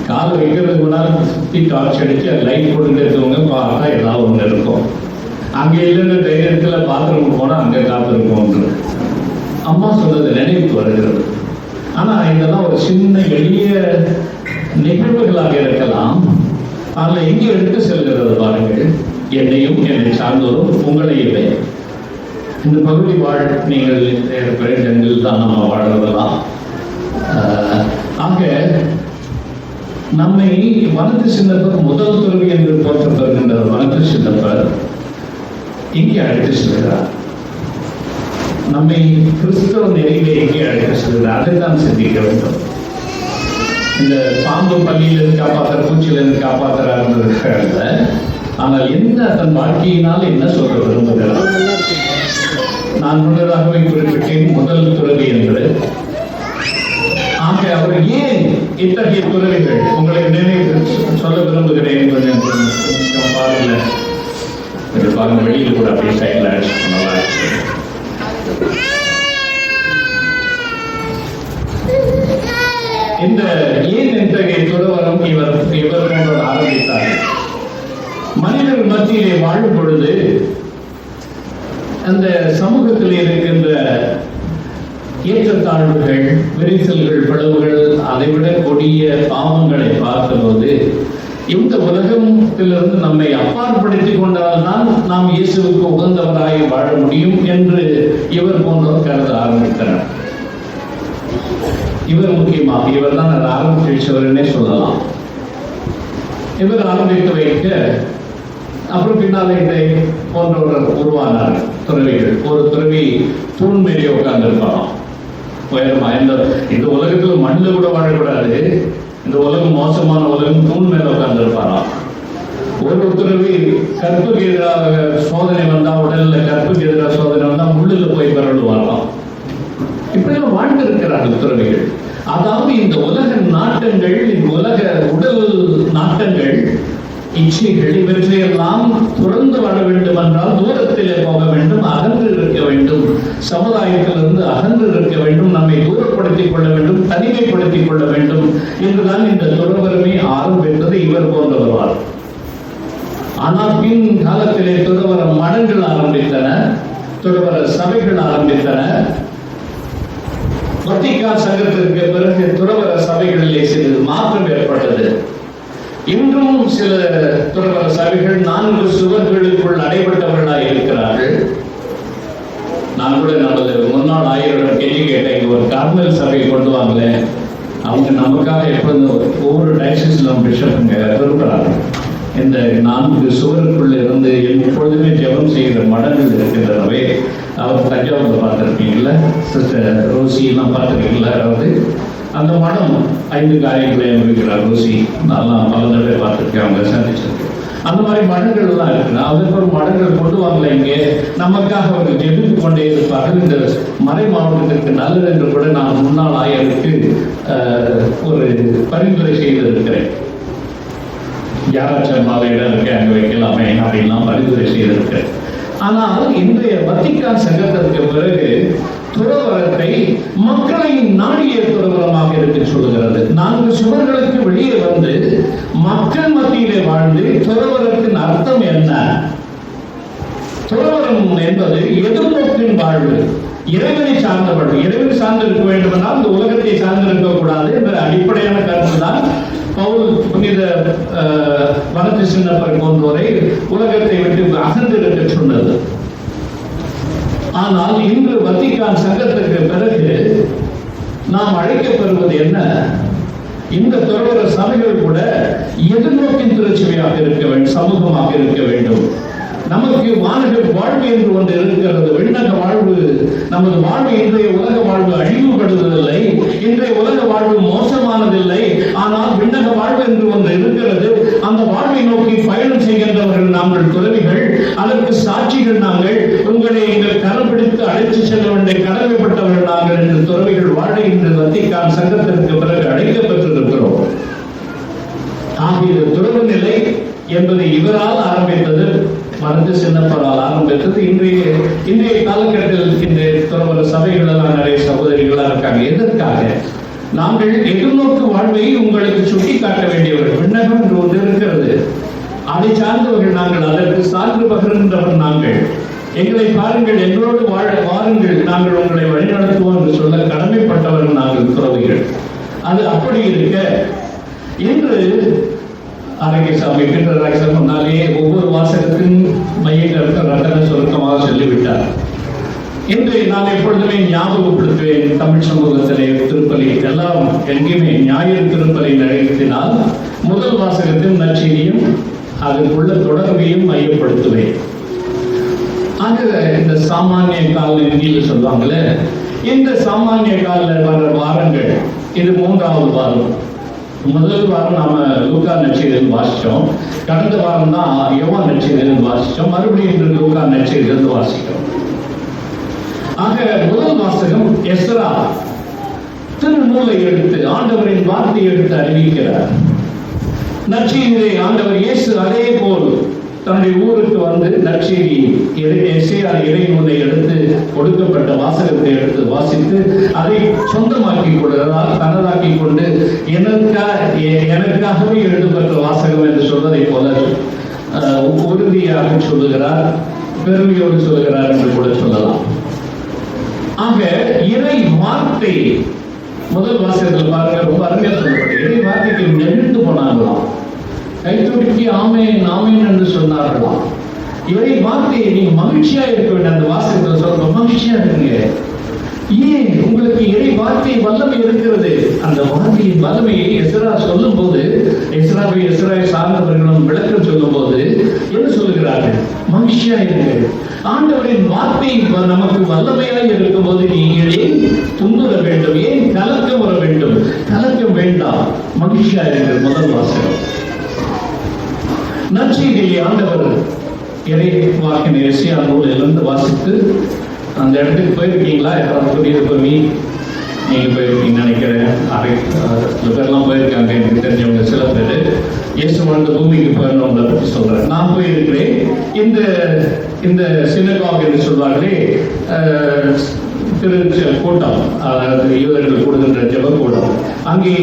காலை வைக்கிறதுக்கு முன்னால் சுற்றி டார்ச் அடித்து அது லைட் போட்டு இருக்கவங்க பார்த்தா ஏதாவது ஒன்று இருக்கும். அங்கே இல்லைன்ற தைரியத்தில் பாத்ரூம் போனால் அங்கே காத்திருக்கும். அம்மா சொன்னது நினைவுக்கு வருகிறது. ஆனால் இதெல்லாம் ஒரு சின்ன எளிய நிகழ்வுகளாக இருக்கலாம். அதில் எங்கே எடுத்து செல்கிறது பாருங்கள். என்னையும் என்னை சார்ந்தோரும் உங்களையுமே இந்த பகுதி நீங்கள் ஜங்கில் தான் நம்ம வாழ்றதெல்லாம். ஆக நம்மை வனத்து சின்னப்பர் முதல் துறவி என்று போற்றப்படுகின்ற வனத்து சின்னப்பர் இங்கே அழைத்து செல்கிறார். நம்மை கிறிஸ்தவ நெறியிலே எங்கே அழைத்து செல்கிறார், அதை தான் சிந்திக்க வேண்டும். இந்த பாம்பு பள்ளியிலிருந்து காப்பாற்ற, பூச்சியிலிருந்து காப்பாற்றுறாருன்றதுக்காக, ஆனால் என்ன தன் வாழ்க்கையினால் என்ன சொல்ல விரும்புகிறார்? நான் முன்னதாகவே குறிப்பிட்டேன் முதல் துறவி என்று. ஆக அவர் ஏன் இத்தகைய துறவிகள் உங்களுக்கு நினைவு சொல்ல விரும்புகிறேன். கொஞ்சம் பாருங்க, பாருங்க, வெளியில் கூட அப்படியே சைடில் அடிச்சு பண்ணலாம். இந்த ஏன் இத்தகைய துறவரம் இவர் போன்ற ஆரம்பித்தார். மனிதர் மத்தியிலே வாழும் பொழுது அந்த சமூகத்தில் இருக்கின்ற ஏற்றத்தாழ்வுகள், விரிசல்கள், பிளவுகள், அதைவிட கொடிய பாவங்களை பார்த்தபோது இந்த உலகத்திலிருந்து நம்மை அப்பாற்படுத்திக் கொண்டால்தான் நாம் இயேசுவுக்கு உகந்தவராய் வாழ முடியும் என்று இவர் போன்றவர் கருத ஆரம்பித்தனர். இவர் முக்கியமாக இவர் தான் அதை ஆரம்பித்து வச்சவர்னே சொல்லலாம். இவர் ஆரம்பித்து வைக்க அப்புறம் பின்னாலே இதை போன்றவர் உருவானார் துறவிகள். ஒரு துறவி தூண் மீறி உட்கார்ந்து இருப்பாராம் உயரமா. இந்த உலகத்துல மண்ணில் கூட வாழக்கூடாது, இந்த உலகம் மோசமான உலகம், தூண் மேல உட்கார்ந்து இருப்பாராம். ஒரு துறவி கற்புக்கு எதிராக சோதனை வந்தா, உடல்ல கற்புக்கு எதிராக சோதனை வந்தா முள்ளுல போய் பரவலுவாராம். இப்படியெல்லாம் வாழ்ந்து இருக்கிறார்கள் துறவிகள். அதாவது இந்த உலக நாட்டங்கள், இந்த உலக உடல் நாட்டங்கள், இச்சைகள், இவற்றையெல்லாம் துறந்து வாழ வேண்டும் என்றால் தூரத்திலே போக வேண்டும், அகன்று இருக்க வேண்டும், சமுதாயத்திலிருந்து அகன்று இருக்க வேண்டும், நம்மை தூரப்படுத்திக் கொள்ள வேண்டும், தனிமைப்படுத்திக் கொள்ள வேண்டும் என்றுதான் இந்த துறவரமே ஆரம்பித்தது இவர் போன்றவர். ஆனால் பின் காலத்திலே துறவர மடங்கள் ஆரம்பித்தன, துறவர சபைகள் ஆரம்பித்தன. வத்திக்கான் சங்கத்திற்கு பிறகு துறவர சபைகளிலே சிறிது மாற்றம் ஏற்பட்டது. இன்றும் சில துறவர சபைகள் 4 சுவர்களுக்குள் அடைபட்டவர்களாக இருக்கிறார்கள். நான் கூட நமது முன்னாள் ஆயரிடம் கேள்வி கேட்டேன், ஒரு கார்மல் சபையை கொண்டு வாங்கல, அவங்க நமக்காக எப்பொழுது ஒவ்வொரு டைசிஸ்லும் பிஷப்புங்க விரும்புகிறார்கள். இந்த 4 சுவருக்குள்ள இருந்து எப்பொழுதுமே ஜெபம் செய்கிற மடங்கள் இருக்கின்றனவே. அவர் தஞ்சாவூர் பார்த்துருக்கீங்களா, சிஸ்டர் ரோசி எல்லாம் பார்த்துருக்கீங்களா? அதாவது அந்த மடம் 5 காரியங்களை அனுபவிக்கிறார் ரோசி. நல்லா பல தடவை பார்த்துருக்கேன், அவங்க சந்திச்சிருக்கேன். அந்த மாதிரி மடங்கள் எல்லாம் இருக்குன்னா அதுக்கு ஒரு மடங்கள் கொண்டு வாங்கல. இங்கே நமக்காக அவர்கள் ஜெபித்து கொண்டே இருப்பார்கள். இந்த மறை மாவட்டத்திற்கு நல்லது என்று கூட நான் முன்னாள் ஆயருக்கு ஒரு பரிந்துரை செய்திருக்கிறேன். யாராச்சும் இடம் இருக்கு, அங்கே வைக்கலாமே அப்படின்லாம் பரிந்துரை செய்திருக்கிறேன். ஆனால் இன்றைய வத்திக்கான் சங்கத்திற்கு பிறகு துறவரத்தை மக்களை நாடிய துறவரமாக இருக்க சொல்லுகிறது. 4 சுவர்களுக்கு வெளியே வந்து மக்கள் மத்தியிலே வாழ்ந்து துறவரத்தின் அர்த்தம் என்ன? துறவரம் என்பது எதிர்நோக்கின் வாழ்வு, இறைவனை சார்ந்த வாழ்வு. இறைவனை சார்ந்து இருக்க வேண்டும் என்றால் இந்த உலகத்தை சார்ந்து இருக்கக்கூடாது என்ற அடிப்படையான கருத்து தான் பவுல் புனித வனத்து சின்னப்பர் போன்றோரை உலகத்தை விட்டு அகன்று இருக்க சொன்னது. ஆனால் இன்று வத்திக்கான் சங்கத்திற்கு பிறகு நாம் அழைக்கப்பெறுவது என்ன? இந்த துறவர சபைகள் கூட எதிர்நோக்கின் திருச்சபையாக இருக்க வேண்டும், சமூகமாக இருக்க வேண்டும். நமக்கு வானக வாழ்வு என்று ஒன்று இருக்கிறது, விண்ணக வாழ்வு. நமது வாழ்வு இன்றைய உலக வாழ்வு அழிவுபடுவதில்லை, இன்றைய உலக வாழ்வு மோசமானதில்லை. ஆனால் விண்ணக வாழ்வு என்று ஒன்று இருக்கிறது. அந்த வாழ்வை நோக்கி பயணம் செய்கின்றவர்கள் நாங்கள் துறவிகள், அதற்கு சாட்சிகள் நாங்கள். உங்களை எங்கள் கரம் பிடித்து அழைத்து செல்ல வேண்டிய கடமைப்பட்டவர்கள் நாங்கள் என்று துறவிகள் வாழ இன்று வத்திக்கான் சங்கத்திற்கு பிறகு அழைக்கப்பட்டிருக்கிறோம். ஆகிய துறவு நிலை என்பதை இவரால் ஆரம்பித்தது, மருந்து சின்னப்பரால் ஆரம்பித்தது. இன்றைய காலகட்டத்தில் இந்த துறவர சபைகள் எல்லாம் நிறைய சகோதரிகளா இருக்காங்க. எதற்காக? நாங்கள் எதிர்நோக்கு வாழ்வை உங்களுக்கு சுட்டி காட்ட வேண்டியவர்கள். விண்ணகம் என்று ஒன்று இருக்கிறது, அதை சார்ந்தவர்கள் நாங்கள், அதற்கு சான்று பகிர்கின்றவர் நாங்கள். எங்களை பாருங்கள், எங்களோடு வாருங்கள், நாங்கள் உங்களை வழிநடத்துவோம் என்று சொல்ல கடமைப்பட்டவர்கள் நாங்கள் துறவிகள். அது அப்படி இருக்க இன்று அரங்கசாமி பின்றராக சொன்னாலே ஒவ்வொரு வாசகத்தின் மையங்களுக்கு ரத்தன சுருக்கமாக சொல்லிவிட்டார். இன்று நான் எப்பொழுதுமே ஞாபகப்படுத்துவேன், தமிழ் சமூகத்திலே திருப்பலி எல்லாம் எங்கேயுமே ஞாயிறு திருப்பலி நிகழ்த்தினால் முதல் வாசகத்தின் நற்செய்தியும் அதற்குள்ள தொடர்பையும் மையப்படுத்துவேன். அது இந்த சாமானிய கால இந்தியில் சொல்லுவாங்களே, இந்த சாமானிய கால வர வாரங்கள், இது 3வது வாரம். முதல் வாரம் நாம லூக்கா நற்செய்தியிலிருந்து வாசிச்சோம், கடந்த வாரம் தான் யோவான் நற்செய்தியிலிருந்து வாசிச்சோம், மறுபடியும் இன்று லூக்கா நற்செய்தியிலிருந்து வாசிக்கிறோம். ஆக முதல் வாசகம் எஸ்ரா திருநூலை எடுத்து ஆண்டவரின் வார்த்தையை எடுத்து அறிவிக்கிறார். நற்செய்தியை ஆண்டவர் இயேசு அதே போல் தன்னுடைய ஊருக்கு வந்து நற்செய்தி இறைநூலை எடுத்து கொடுக்கப்பட்ட வாசகத்தை எடுத்து வாசித்து அதை சொந்தமாக்கி கொள்கிறார், தனதாக்கி கொண்டு எனக்காகவே எழுதப்பட்ட வாசகம் என்று சொல்வதை போல உறுதியாக சொல்லுகிறார், பெருமையோடு சொல்லுகிறார் என்று கூட சொல்லலாம். ஆக இறை வார்த்தை முதல் வாசகத்தில் பாருங்க, ரொம்ப அருமையா சொல்லப்பட்ட இறை வார்த்தைக்கு நெகிழ்ந்து போனாங்களாம், கைத்தொடுக்கி ஆமேன் ஆமேன் என்று சொன்னார்களாம். இறை வார்த்தையை நீங்க மகிழ்ச்சியா இருக்க வேண்டிய அந்த வாசகத்தில் சொல்ற மகிழ்ச்சியா இருங்க. ஏன்? உங்களுக்கு இறை வார்த்தை வல்லமை இருக்கிறது. அந்த வார்த்தையின் வல்லமையை எஸ்ரா சொல்லும் போது, எஸ்ராவை சார்ந்தவர்களும் விளக்கம் சொல்லும் போது என்ன சொல்லுகிறார்கள்? மகிழ்ச்சியா இருங்க. ஆண்டவரின் வார்த்தை நமக்கு வல்லமையாக இருக்கும் போது நீங்கள் ஏன் துன்புற வேண்டும்? ஏன் கலக்கம் வர வேண்டும்? கலக்கம் வேண்டாம், மகிழ்ச்சியா இருக்கிற முதல் வாசகம். நற்செய்தியை ஆண்டவர் இறை வாக்கின எஸ்ஐயா நூலிலிருந்து வாசித்து அந்த இடத்துக்கு போயிருக்கீங்களா? யாராவது புரியுது? நீங்க போயிருக்கீங்கன்னு நினைக்கிறேன். சில பேர்லாம் போயிருக்காங்க, எனக்கு தெரிஞ்சவங்க சில பேர். இயேசு வாழ்ந்த பூமிக்கு போயிருந்தவங்களை பற்றி சொல்றேன். நான் போயிருக்கிறேன். இந்த சினகாக் என்று சொல்வார்களே, கூட்டம், அதாவது யூதர்கள் கூடுகின்ற ஜெப கூட்டம், அங்கே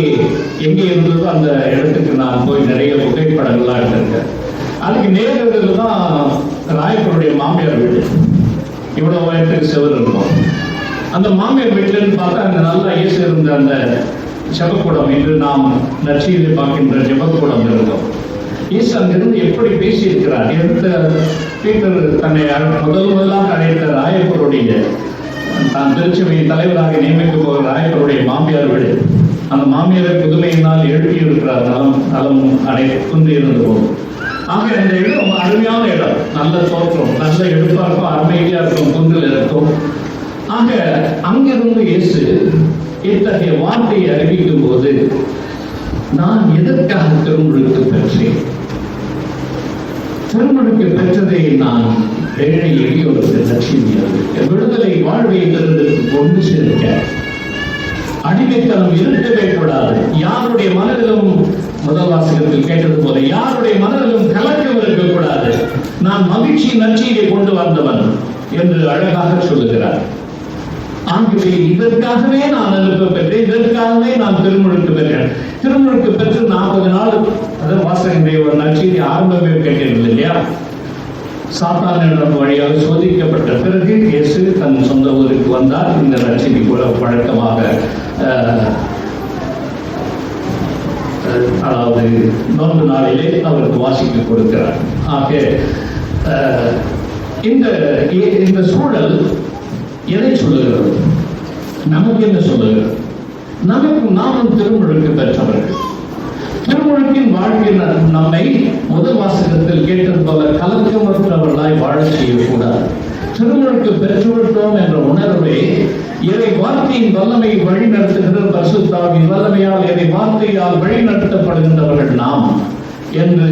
எங்கே இருந்ததோ அந்த இடத்துக்கு நான் போய் நிறைய புகைப்படங்கள்லாம் எடுத்திருக்கேன். அதுக்கு நேரத்தில் தான் ராயப்பருடைய மாமியார் வீடு. இவ்வளவு வயதுக்கு செவர் இருக்கும். அந்த மாமியார் வீட்டிலிருந்து பார்த்தா அங்கே நல்லா இயேசு இருந்த அந்த ஜெபக்கூடம், என்று நாம் நற்செய்தியை பார்க்கின்ற ஜெபக்கூடம் இருக்கும். இயேசு அங்கிருந்து எப்படி பேசியிருக்கிறார்? பீட்டர் தன்னை முதலாக அழைத்த ராயப்பருடைய, தான் திருச்சபையின் தலைவராக நியமிக்க போகிற ராயப்பருடைய மாமியார் வீடு. அந்த மாமியாரை புதுமையினால் எழுப்பியிருக்கிறார், நலம் குன்று இருந்த போது. ஆக இந்த இடம் அருமையான இடம், நல்ல தோற்றம், நல்ல எடுப்பா இருக்கும், அமைதியா இருக்கும், குன்றில் இருக்கும். ஆக அங்கிருந்து இயேசு இத்தகைய வார்த்தையை அறிவிக்கும் போது, நான் எதற்காக திருமுழுக்கு பெற்றேன்? திருமுழுக்கு பெற்றதை நான் ஏழை எளியோருக்கு நற்செய்தியாக விடுதலை வாழ்வை கொண்டு சேர்க்க, அடிமைத்தனம் இருக்கவே கூடாது. யாருடைய மனதிலும், முதல் வாசகத்தில் கேட்டது போல, யாருடைய மனதிலும் கலக்கம் இருக்கக்கூடாது. நான் மகிழ்ச்சி நற்செய்தியை கொண்டு வந்தவன் என்று அழகாக சொல்லுகிறார். ஆகவே இதற்காகவே நான் அனுப்ப பெற்றேன், இதற்காகவே நான் திருமுழுக்கு பெற்றேன். திருமுழுக்கு பெற்று 40 நாள், அதாவது வாசகனுடைய ஒரு நற்செய்தி ஆரம்பமே கேட்டதில்லை இல்லையா? சாத்தானிடம் வழியாக சோதிக்கப்பட்ட பிறகு இயேசு தன் சொந்த ஊருக்கு வந்தார். இந்த நற்செய்தி கூட வழக்கமாக, அதாவது நோன்பு நாளிலே அவருக்கு வாசிக்க கொடுக்கிறார். ஆக இந்த சூழல் எதை சொல்லுகிறது? நமக்கு என்ன சொல்லுகிறது? நாமும் திருமுழுக்கு பெற்றவர்கள். திருமுழுக்கின் வாழ்க்கை நம்மை முதல் வாசகத்தில் கேட்டது போல கலக்கமற்றவர்களாய் வாழ செய்யக்கூடாது. திருமுழுக்கு பெற்றுவிட்டோம் என்ற உணர்வை இறை வார்த்தையின் வல்லமை வழிநடத்துகிற பரிசுத்த ஆவியின் வல்லமையால் இறை வார்த்தையால் வழிநடத்தப்படுகின்றவர்கள் நாம் என்று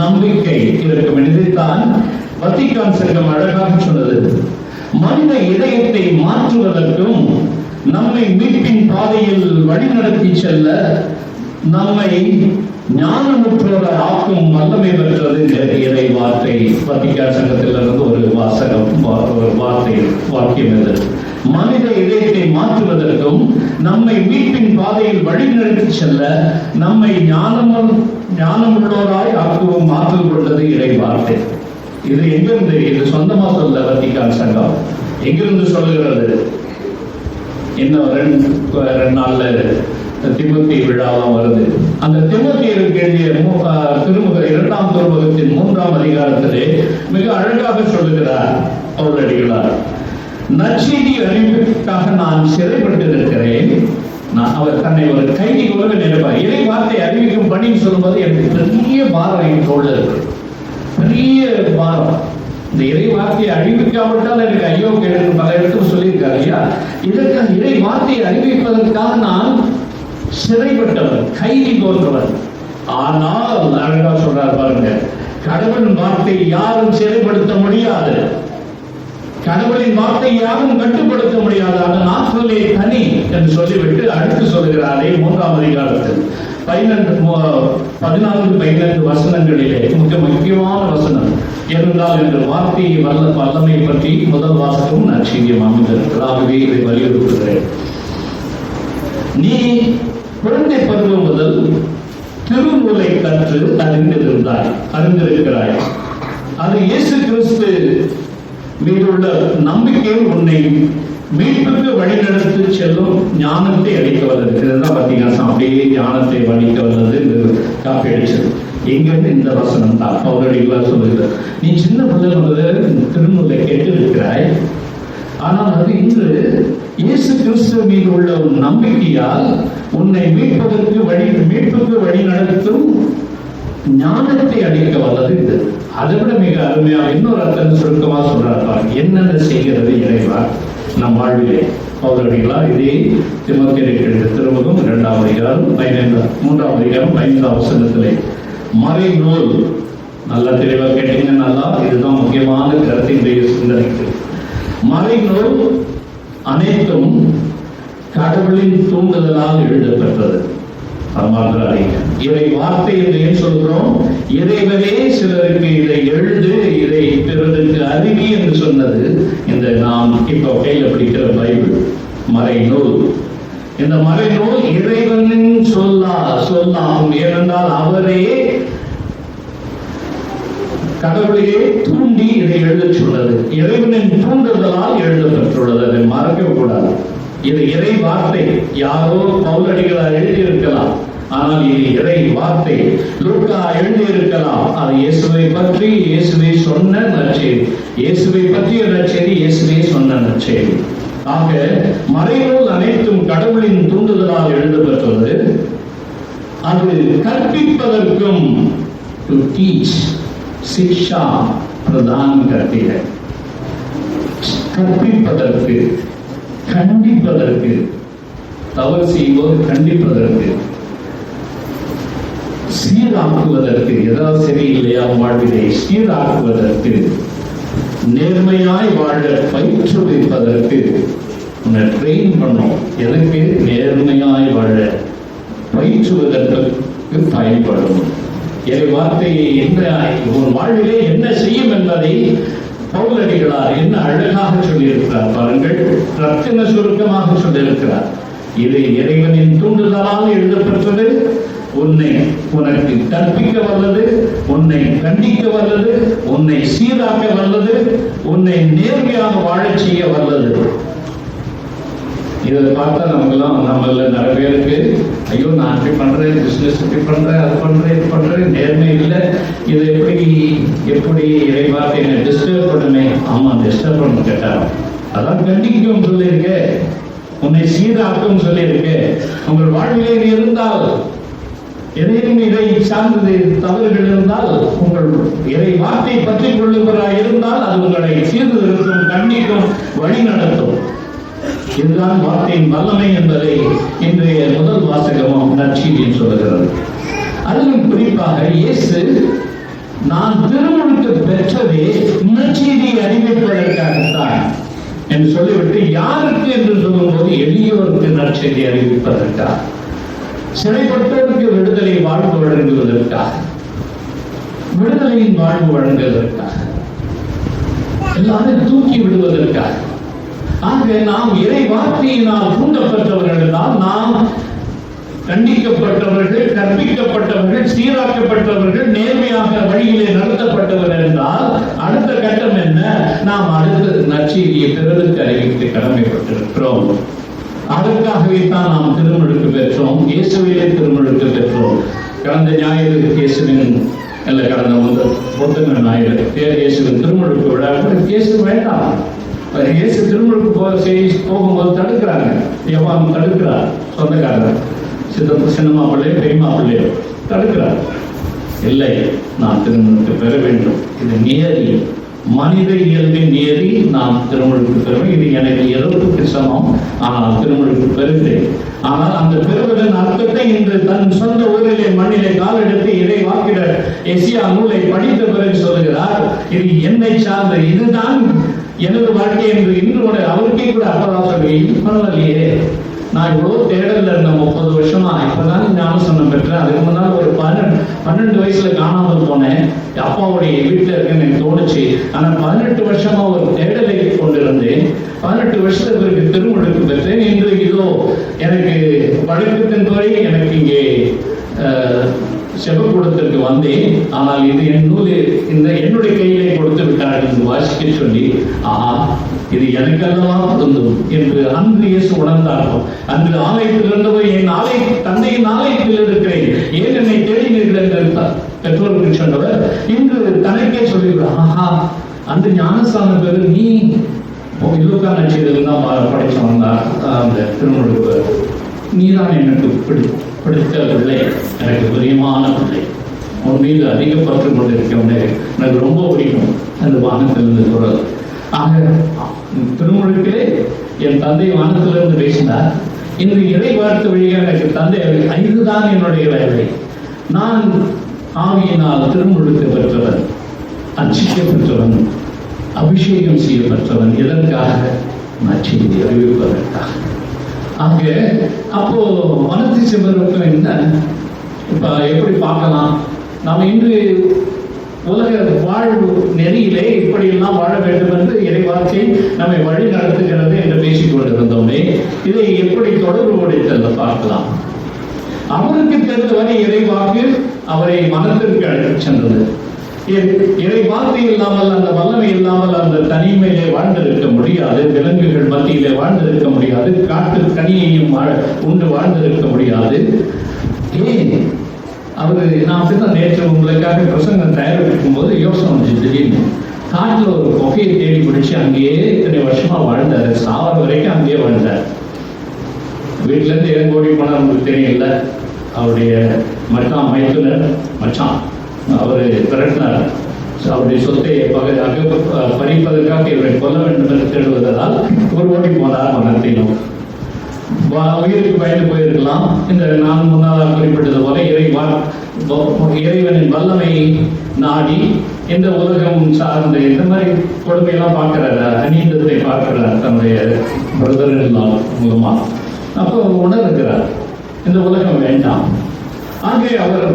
நம்பிக்கை இருக்கும். இதைத்தான் வத்திக்கான் சங்கம் அழகாக சொன்னது. மனித இதயத்தை மாற்றுவதற்கும் நம்மை மீட்பின் பாதையில் வழிநடத்தி செல்ல நம்மை ஞானமுற்றோரை ஆக்கும் வல்லமை பெற்றது இறை வார்த்தை. வத்திக்கான் சங்கத்திலிருந்து ஒரு வாக்கியம் இது. மனித இதயத்தை மாற்றுவதற்கும் நம்மை மீட்பின் பாதையில் வழிநடத்தி செல்ல நம்மை ஞானமுள்ளோராய் ஆக்கவும் ஆற்றல் கொண்டது இறை வார்த்தை. இது எங்கிருந்து? இது சொந்தமா சொல்ல வத்திக்கான் சங்கம் எங்கிருந்து சொல்லுகிறது? இன்னும் ரெண்டு நாள்ல திமுத்தி விழாவும் வருது. அந்த திமுத்தியருக்கு எழுதிய திருமுக 2ஆம் திருமுகத்தின் 3ஆம் அதிகாரத்திலே மிக அழகாக சொல்லுகிறார் பவுலடிகளார். நற்செய்தி அறிவிப்புக்காக நான் சிறைப்பட்டிருக்கிறேன். அவர் தன்னை ஒரு கைதி உலக நினைப்பார். இறை வார்த்தை அறிவிக்கும் பணின்னு சொல்லும்போது எனக்கு பெரிய பாரம் என் தோல்ல இருக்கு, பெரிய பாரம். இந்த இறை வார்த்தையை அறிவிக்காவிட்டால் எனக்கு ஐயோ கேட்டு பல இடத்துல சொல்லியிருக்காரு இல்லையா. இதற்காக இறை வார்த்தையை அறிவிப்பதற்காக நான் சிறைப்பட்டவர், கைதி போன்றவர். ஆனால் அழகா சொல்றார் பாருங்க, கடவுளின் வார்த்தையை யாரும் சிறைப்படுத்த முடியாது, கடவுளின் வார்த்தை யாரும் கட்டுப்படுத்த முடியாது, அதன் ஆற்றலே தனி என்று சொல்லிவிட்டு அடுத்து சொல்லுகிறாரே 3ஆம் அதிகாரத்தில் 14-15 வசனங்களிலே மிக முக்கியமான வசனம் இருந்தால் என்று வார்த்தையை வல்லமை பற்றி முதல் வாசகம் நற்செய்தியம் அமைந்திருக்கிறதாகவே இதை வலியுறுத்துகிறேன். நீ குழந்தை பருவம் முதல் திருநூலை கற்று அறிந்திருக்கிறாய். அது இயேசு கிறிஸ்து மீதுள்ள நம்பிக்கை உன்னை மீட்புக்கு வழிநடத்தி செல்லும் ஞானத்தை அளிக்க வல்லது. இதுதான் பார்த்தீங்கன்னா அப்படியே ஞானத்தை வலிக்க வல்லது காப்பி அடிச்சது. எங்கிருந்து? இந்த வசனம் தான் பவுலடிகளார் சொல்லுகிறார். நீ சின்ன பிள்ளை திருநூலை கேட்டு இருக்கிறாய், ஆனால் அது இன்று இயேசு கிறிஸ்து மீது உள்ள நம்பிக்கையால் உன்னை மீட்புக்கு வழி நடத்தும் ஞானத்தை அளிக்க வல்லது இது. அதை விட மிக அருமையாக இன்னொரு அர்த்தம் சுருக்கமா சொல்றார். என்னென்ன செய்கிறது இறைவா நம் வாழ்விலே? பவுலடிகளார் இதே தீமோத்தேயுக்கு எழுதிய திருமுகம் 2ஆம் அதிகாரம் 3ஆம் அதிகாரம் 5ஆம் வசனத்திலே மறை நூல், நல்லா தெளிவாக கேட்டீங்க, நல்லா இதுதான் முக்கியமான கருத்தினுடைய சிந்தனைக்கு. மறை நூல் அனைத்தும் கடவுளின் தூண்டுதலால் எழுதப்பட்டது. இறை வார்த்தை என்று ஏன் சொல்கிறோம்? இறைவனே சிலருக்கு இதை எழுது, இதை பிறருக்கு அறிவி என்று சொன்னது இந்த நாம் இப்போ கையில பிடிக்கிற பைபிள் மறை நூல். இந்த மறை நூல் இறைவனின் சொல்லாகும். ஏனென்றால் அவரே கடவுளையே தூண்டி இதை எழுத சொன்னது. இறைவனின் தூண்டுதலால் எழுதப்பட்டுள்ளது. அதை மறக்க கூடாது. இது இறை வார்த்தை. யாரோ பவுலடிகளார் எழுதியிருக்கலாம், ஆனால் இது இறை வார்த்தை. லூக்கா எழுதியிருக்கலாம், அது இயேசுவை பற்றி இயேசுவை சொன்ன நற்செய்தி, இயேசுவை பற்றிய நற்செய்தி, இயேசுவை சொன்ன நற்செய்தி. ஆக மறைநூல் அனைத்தும் கடவுளின் தூண்டுதலால் எழுதப்பட்டது. அது கற்பிப்பதற்கும் டு டீச் சிக்ஷா பிரதான் करती है. கற்பிப்பதற்கு, கண்டிப்பதற்கு, தவறு செய்யும்போது கண்டிப்பதற்கு, சீராக்குவதற்கு, ஏதாவது சரியில்லையா வாழ்வினை சீராக்குவதற்கு, நேர்மையாய் வாழ பயிற்றுவிப்பதற்கு உன்னை ட்ரெயின் பண்ணோம். எதற்கு? நேர்மையாய் வாழ பயிற்றுவதற்கு பயன்படும். இறை வார்த்தையை உன் வாழ்விலே என்ன செய்யும் என்பதை பவுலடிகளார் என்ன அழகாக சொல்லியிருக்கிறார் பாருங்கள். ரத்தின சுருக்கமாக சொல்லியிருக்கிறார். இது இறைவனின் தூண்டுதலால் எழுதப்பட்டது. உனக்கு கற்பிக்க வல்லது, உன்னை கண்டிக்க வல்லது, உன்னை சீராக்க வல்லது, உன்னை நேர்மையாக வாழச் செய்ய வல்லது. இதை பார்த்தா நம்மள நிறைய பேருக்கு ஐயோ நான் இப்படி பண்றேன், பிசினஸ் இப்படி பண்றேன், அது பண்றேன், இது பண்றேன், நேர்மை இல்லை, இது எப்படி இறை வார்த்தை என்ன டிஸ்டர்ப் பண்ணுமே. ஆமா, டிஸ்டர்ப் பண்ண கேட்டா அதான் கண்டிக்கும் சொல்லியிருக்க, உன்னை சீராக்கும் சொல்லியிருக்க. உங்கள் வாழ்விலே இருந்தால் எதையும் இதை சார்ந்தது தவறுகள் இருந்தால், உங்கள் இறை வார்த்தை பற்றி கொள்ளுகிறாய் இருந்தால் அது உங்களை சீர்திருத்தும், கண்டிக்கும், வழி நடத்தும். இதுதான் வார்த்தையின் வல்லமை என்பதை இன்றைய முதல் வாசகமும் நற்செய்தியில் சொல்லுகிறது. அதிலும் குறிப்பாக இயேசு நான் திருமுழுக்கு பெற்றதே நற்செய்தியை அறிவிப்பதற்காகத்தான் என்று சொல்லிவிட்டு, யாருக்கு என்று சொல்லும்போது எளியோருக்கு நற்செய்தி அறிவிப்பதற்காக. சிறைப்பட்டோருக்கு விடுதலை வாழ்வு வழங்குவதற்காக, விடுதலையின் வாழ்வு வழங்குவதற்காக, எல்லாரும் தூக்கி விடுவதற்காக. ஆக நாம் இறை வார்த்தையினால் தூண்டப்பட்டவர்கள் என்றால், நாம் கண்டிக்கப்பட்டவர்கள், கற்பிக்கப்பட்டவர்கள், சீராக்கப்பட்டவர்கள், நேர்மையாக வழியிலே நடத்தப்பட்டவர்கள் என்றால் அடுத்த கட்டம் என்ன? நாம் அடுத்த நற்செய்தியை பிறருக்கு அறிவித்து கடமைப்பட்டிருக்கிறோம். அதற்காகவே தான் நாம் திருமுழுக்கு பெற்றோம். இயேசுவிலே திருமுழுக்கு பெற்றோம். கடந்த ஞாயிறு இயேசுவின் கடந்த புத்தக ஞாயிறு இயேசுவின் திருமுழுக்கு விழா. இயேசு வேண்டாம், இயேசு திருமுழுக்கு போகும்போது தடுக்கிறாங்க. எவ்வாறு தடுக்கிறார்? சொந்தக்காரர் சின்னம்மா பிள்ளையோ பெரியம்மா பிள்ளையோ தடுக்கிறார். இல்லை, நான் திருமுழுக்கு பெற வேண்டும். இது நியதி, மனித இயல்பின் நியதி. நாம் திருமுழுக்கு பெறுவேன். இது எனக்கு இறப்புக்கு சமம். ஆனால் திருமுழுக்கு பெறுகிறேன். ஆனால் அந்த பெறுவதன் அர்த்தத்தை இன்று தன் சொந்த ஊரிலே மண்ணிலே காலெடுத்து இறை வாக்கிடர் எசியா நூலை படித்த பிறகு சொல்லுகிறார், இது என்னை சார்ந்த, இதுதான் எனது வாழ்க்கை என்று. இன்று அவருக்கே கூட அப்பதான் சொல்லுவேன், பரவாயில்லையே, நான் இவ்வளவு தேடல இருந்த 30 வருஷமா, இப்பதான் ஞானஸ்நானம் பெற்றேன். அதுக்கு முன்னால் ஒரு 12 வயசுல காணாமல் போனேன். அப்பாவுடைய வீட்டுல இருக்கேன்னு எனக்கு தோணுச்சு. ஆனா 18 வருஷமா ஒரு தேடலை கொண்டிருந்தேன். 18 வருஷத்துக்கு பிறகு திருமுழுக்கு பெற்றேன். இன்று இதோ எனக்கு வழக்கத்தின்படி எனக்கு இங்கே செபக்கூடத்திற்கு வந்தேன். ஆனால் இது என் நூலில் இந்த என்னுடைய கையிலே கொடுத்து விட்டார்கள் என்று வாசிக்க சொல்லி, ஆஹா, இது எனக்கல்லவா பொருந்தும் என்று அன்று இயேசு உணர்ந்தார்கள். அன்று ஆலயத்தில் இருந்தவர், என் தந்தையின் ஆலயத்தில் இருக்கிறேன், ஏன் என்னை தேடினீர்கள் என்று பெற்றோருக்கு சொன்னவர் இன்று தனக்கே சொல்லிவிடுவார், ஆஹா, அந்த ஞானஸ்தான பேரு நீ இலுக்கா நட்சத்திரம் தான் படிச்சவன் தான். அந்த திருமுழுக்கு நீதான் எனக்கு பிடித்த பிள்ளை, எனக்கு பிரியமான பிள்ளை, உன் மீது அதிக பற்று கொண்டிருக்கவனே, எனக்கு ரொம்ப பிடிக்கும் அந்த வானத்திலிருந்து சொல்றது. ஆக திருமுழுக்கிலே என் தந்தை வானத்திலிருந்து பேசினார். இன்று இறை வார்த்தை வழியாக எனக்கு தந்தை, இதுதான் என்னுடைய வேலை. நான் ஆவியினால் திருமுழுக்கு பெற்றவன், அர்ச்சிக்கப்பட்டவன், அபிஷேகம் செய்யப்பட்டவன். எதற்காக? நற்செய்தி அறிவிப்பதற்காக. ஆக அப்போ மனத்தை செல்வதற்கு என்ன இப்ப எப்படி பார்க்கலாம்? நாம் இன்று உலக வாழ்வு நெறியிலே இப்படியெல்லாம் வாழ வேண்டும் என்று இறைவார்த்தை நம்மை வழி நடத்துகிறது என்று பேசிக் கொண்டிருந்தோமே, இதை எப்படி தொடர்புபடுத்த பார்க்கலாம். அவருக்கு தெரிந்தவரை இறைவாக்கு அவரை மனத்திற்கு அழைத்து சென்றது. இறை வார்த்தை இல்லாமல், அந்த வல்லமை இல்லாமல் அந்த தனிமையிலே வாழ்ந்திருக்க முடியாது. விலங்குகள் மத்தியிலே வாழ்ந்திருக்க முடியாது. காட்டு கனியையும் உண்டு வாழ்ந்திருக்க முடியாது. ஏன் அவரு, நான் அப்படிதான் நேற்று உங்களுக்காக பிரசங்கம் தயாரிக்கும் போது யோசனை வந்துச்சு. திடீர்னு காட்டில் ஒரு குகையை தேடி பிடிச்சி அங்கேயே இத்தனை வருஷமா வாழ்ந்தாரு. சாவர வரைக்கும் அங்கேயே வாழ்ந்தார். வீட்டுல இருந்து இறங்கோடி போனா உங்களுக்கு தெரியல. அவருடைய மைத்துனர் மச்சான் அவரு திரட்டினார். அவருடைய சொத்தை பறிப்பதற்காக இவரை கொல்ல வேண்டும் என்று தேடுவதால் ஒரு ஓடி போனார் மனத்திலும். உயிருக்கு பயந்து போயிருக்கலாம். இந்த நான் முன்னாள் குறிப்பிட்டது போல இறைவனின் வல்லமை நாடி இந்த உலகம் சார்ந்த இந்த மாதிரி கொடுமையெல்லாம் பார்க்கிறாரு, அநீதத்தை பார்க்கிறார் தன்னுடைய பிரதர்கள் மூலமா. அப்போ உணர்கிறார் இந்த உலகம் வேண்டாம். ஆகவே அவர்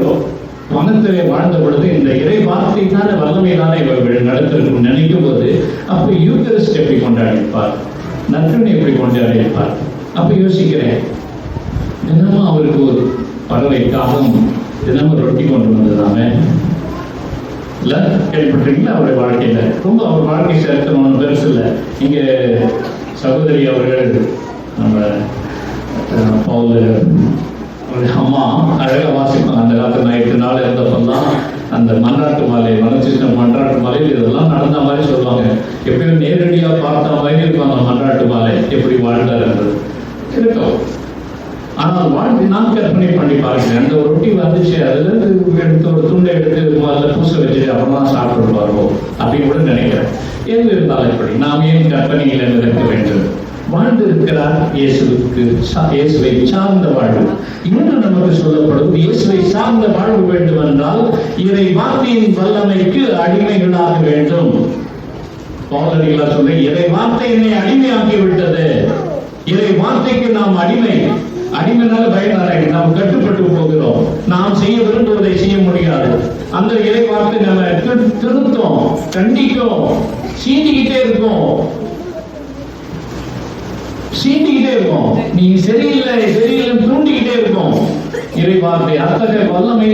மனத்திலே வாழ்ந்த பொழுது இந்த இறை வார்த்தை தானே வல்லமையிலான இவர்கள் நடத்திருக்கும் நினைக்கும் போது, அப்போ யூகரிஸ்ட் எப்படி கொண்டாடிப்பார், நற்கருணை எப்படி கொண்டாடிப்பார். அப்ப யோசிக்கிறேன், தினமும் அவருக்கு ஒரு பறவைக்காகவும் தினமும் ரொட்டி கொண்டு வந்ததாமே இல்ல, கேள்விப்பட்டிருக்கீங்களா? அவருடைய வாழ்க்கையில ரொம்ப அவர் வாழ்க்கை சேர்க்கணும் பெருசு இல்லை. இங்க சகோதரி அவர்கள் நம்ம பவுல் அம்மா அழகா வாசிப்பாங்க. அந்த காலத்துல நைட்டு நாள் இருந்தப்பெல்லாம் அந்த மன்றாட்டு மாலை, வனசிஷ்ட மன்றாட்டு மாலையில் இதெல்லாம் நடந்த மாதிரி சொல்லுவாங்க. எப்பயும் நேரடியா பார்த்த மாதிரி இருக்கும் அந்த மன்றாட்டு மாலை, எப்படி வாழ்ந்தார் என்றது இருக்கும். ஆனால் வாழ்க்கை நான் கற்பனை பண்ணி பார்க்கிறேன். அந்த ஒரு ரொட்டி வந்துச்சு, அதுல இருந்து எடுத்து ஒரு துண்டை எடுத்து முதல்ல பூச வச்சுட்டு அப்புறம் தான் சாப்பிட்டு வருவோம் அப்படின்னு கூட நினைக்கிறேன். எது இருந்தாலும் இப்படி நாம் ஏன் கற்பனையில் இருக்க வேண்டும்? வாழ்ந்து இருக்கிறார் இயேசுவை சார்ந்த வாழ்வு. இன்னும் நமக்கு சொல்லப்படும், இயேசுவை சார்ந்த வாழ்வு வேண்டும் என்றால் இறை வார்த்தையின் வல்லமைக்கு அடிமைகளாக வேண்டும். பவுலடிகளா சொல்ல, இறை வார்த்தை என்னை அடிமையாக்கி விட்டது. இறை வார்த்தைக்கு நாம் அடிமை. அடிமைனால பயனாராய் நாம் கட்டுப்பட்டு போகிறோம். நாம் செய்ய விரும்புவதை செய்ய முடியாது. அந்த இறை வார்த்தை நம்ம திருத்தம், கண்டிக்கும், சீண்டிக்கிட்டே இருக்கும். நீ சரியில்லை தூண்டிக்கிட்டே இருக்கும் இறை வார்த்தை. அத்தகைய வல்லமை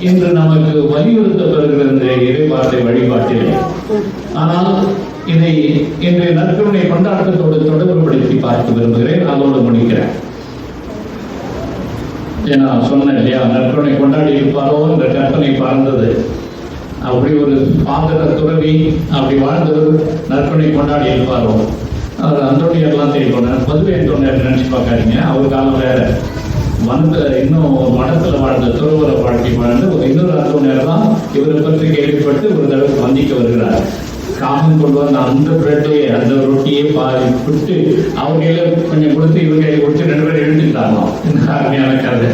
இன்று நமக்கு வலியுறுத்தப்படுகிறது இறை வார்த்தை வழிபாட்டில். ஆனால் இதை இன்றைய நற்கருணை கொண்டாட்டத்தோடு தொடர்புபடுத்தி பார்க்க விரும்புகிறேன். அதோடு முடிக்கிறேன். ஏன்னா சொன்னேன் இல்லையா, நற்கருணை கொண்டாடி இருப்பாரோ என்ற கற்பனை பறந்தது. அப்படி ஒரு பாதர துறவி அப்படி வாழ்ந்தவர் நற்கருணை கொண்டாடி இருப்பாரோ. அவர் அந்தோனியர்லாம் தெரியும். மதுரை அந்தோனியர் நினைச்சு பார்க்காதீங்க. அவர் காலம் வேற. இன்னும் மடத்துல வாழ்ந்த துறவர வாழ்க்கை வாழ்ந்து இன்னொரு அந்தோனியர் தான் இவரை பற்றி கேள்விப்பட்டு ஒரு தடவை வந்திக்க வருகிறார். காகம் கொண்டு வந்த அந்த பிரெட்டே அந்த ரொட்டியே விட்டு அவங்க கொஞ்சம் கொடுத்து இவங்க கொடுத்து 2 பேரும் எழுந்துட்டாங்களாம். இந்த அருமையான கதை.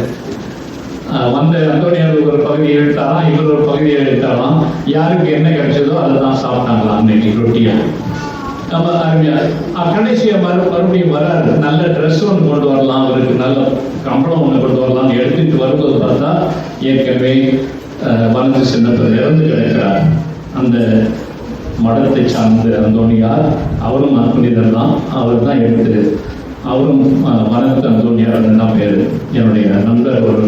வந்த அந்தோனியார் ஒரு பகுதியை எழுத்தாராம், இவர் ஒரு பகுதியை எழுத்தாராம். யாருக்கு என்ன கிடைச்சதோ அதை தான் சாப்பிட்டாங்களாம் அன்னைக்கு ரொட்டியா. நம்ம அருமையா கடைசியா மறுபடியும் வராது. நல்ல ட்ரெஸ் ஒன்று கொண்டு வரலாம், அவருக்கு நல்ல கம்பளம் ஒன்று கொண்டு வரலாம் எடுத்துட்டு வரும்போது பார்த்தா ஏற்கனவே வளர்ந்து சின்னப்பர் இறந்து கிடைக்கிறார். அந்த மடத்தை சார்ந்த அந்தோனியார், அவரும் அற்புனிதர் தான். அவர் தான் எடுத்து அவரும் வனத்து அந்தோனியார் தான் பேரு. என்னுடைய நண்பர் ஒரு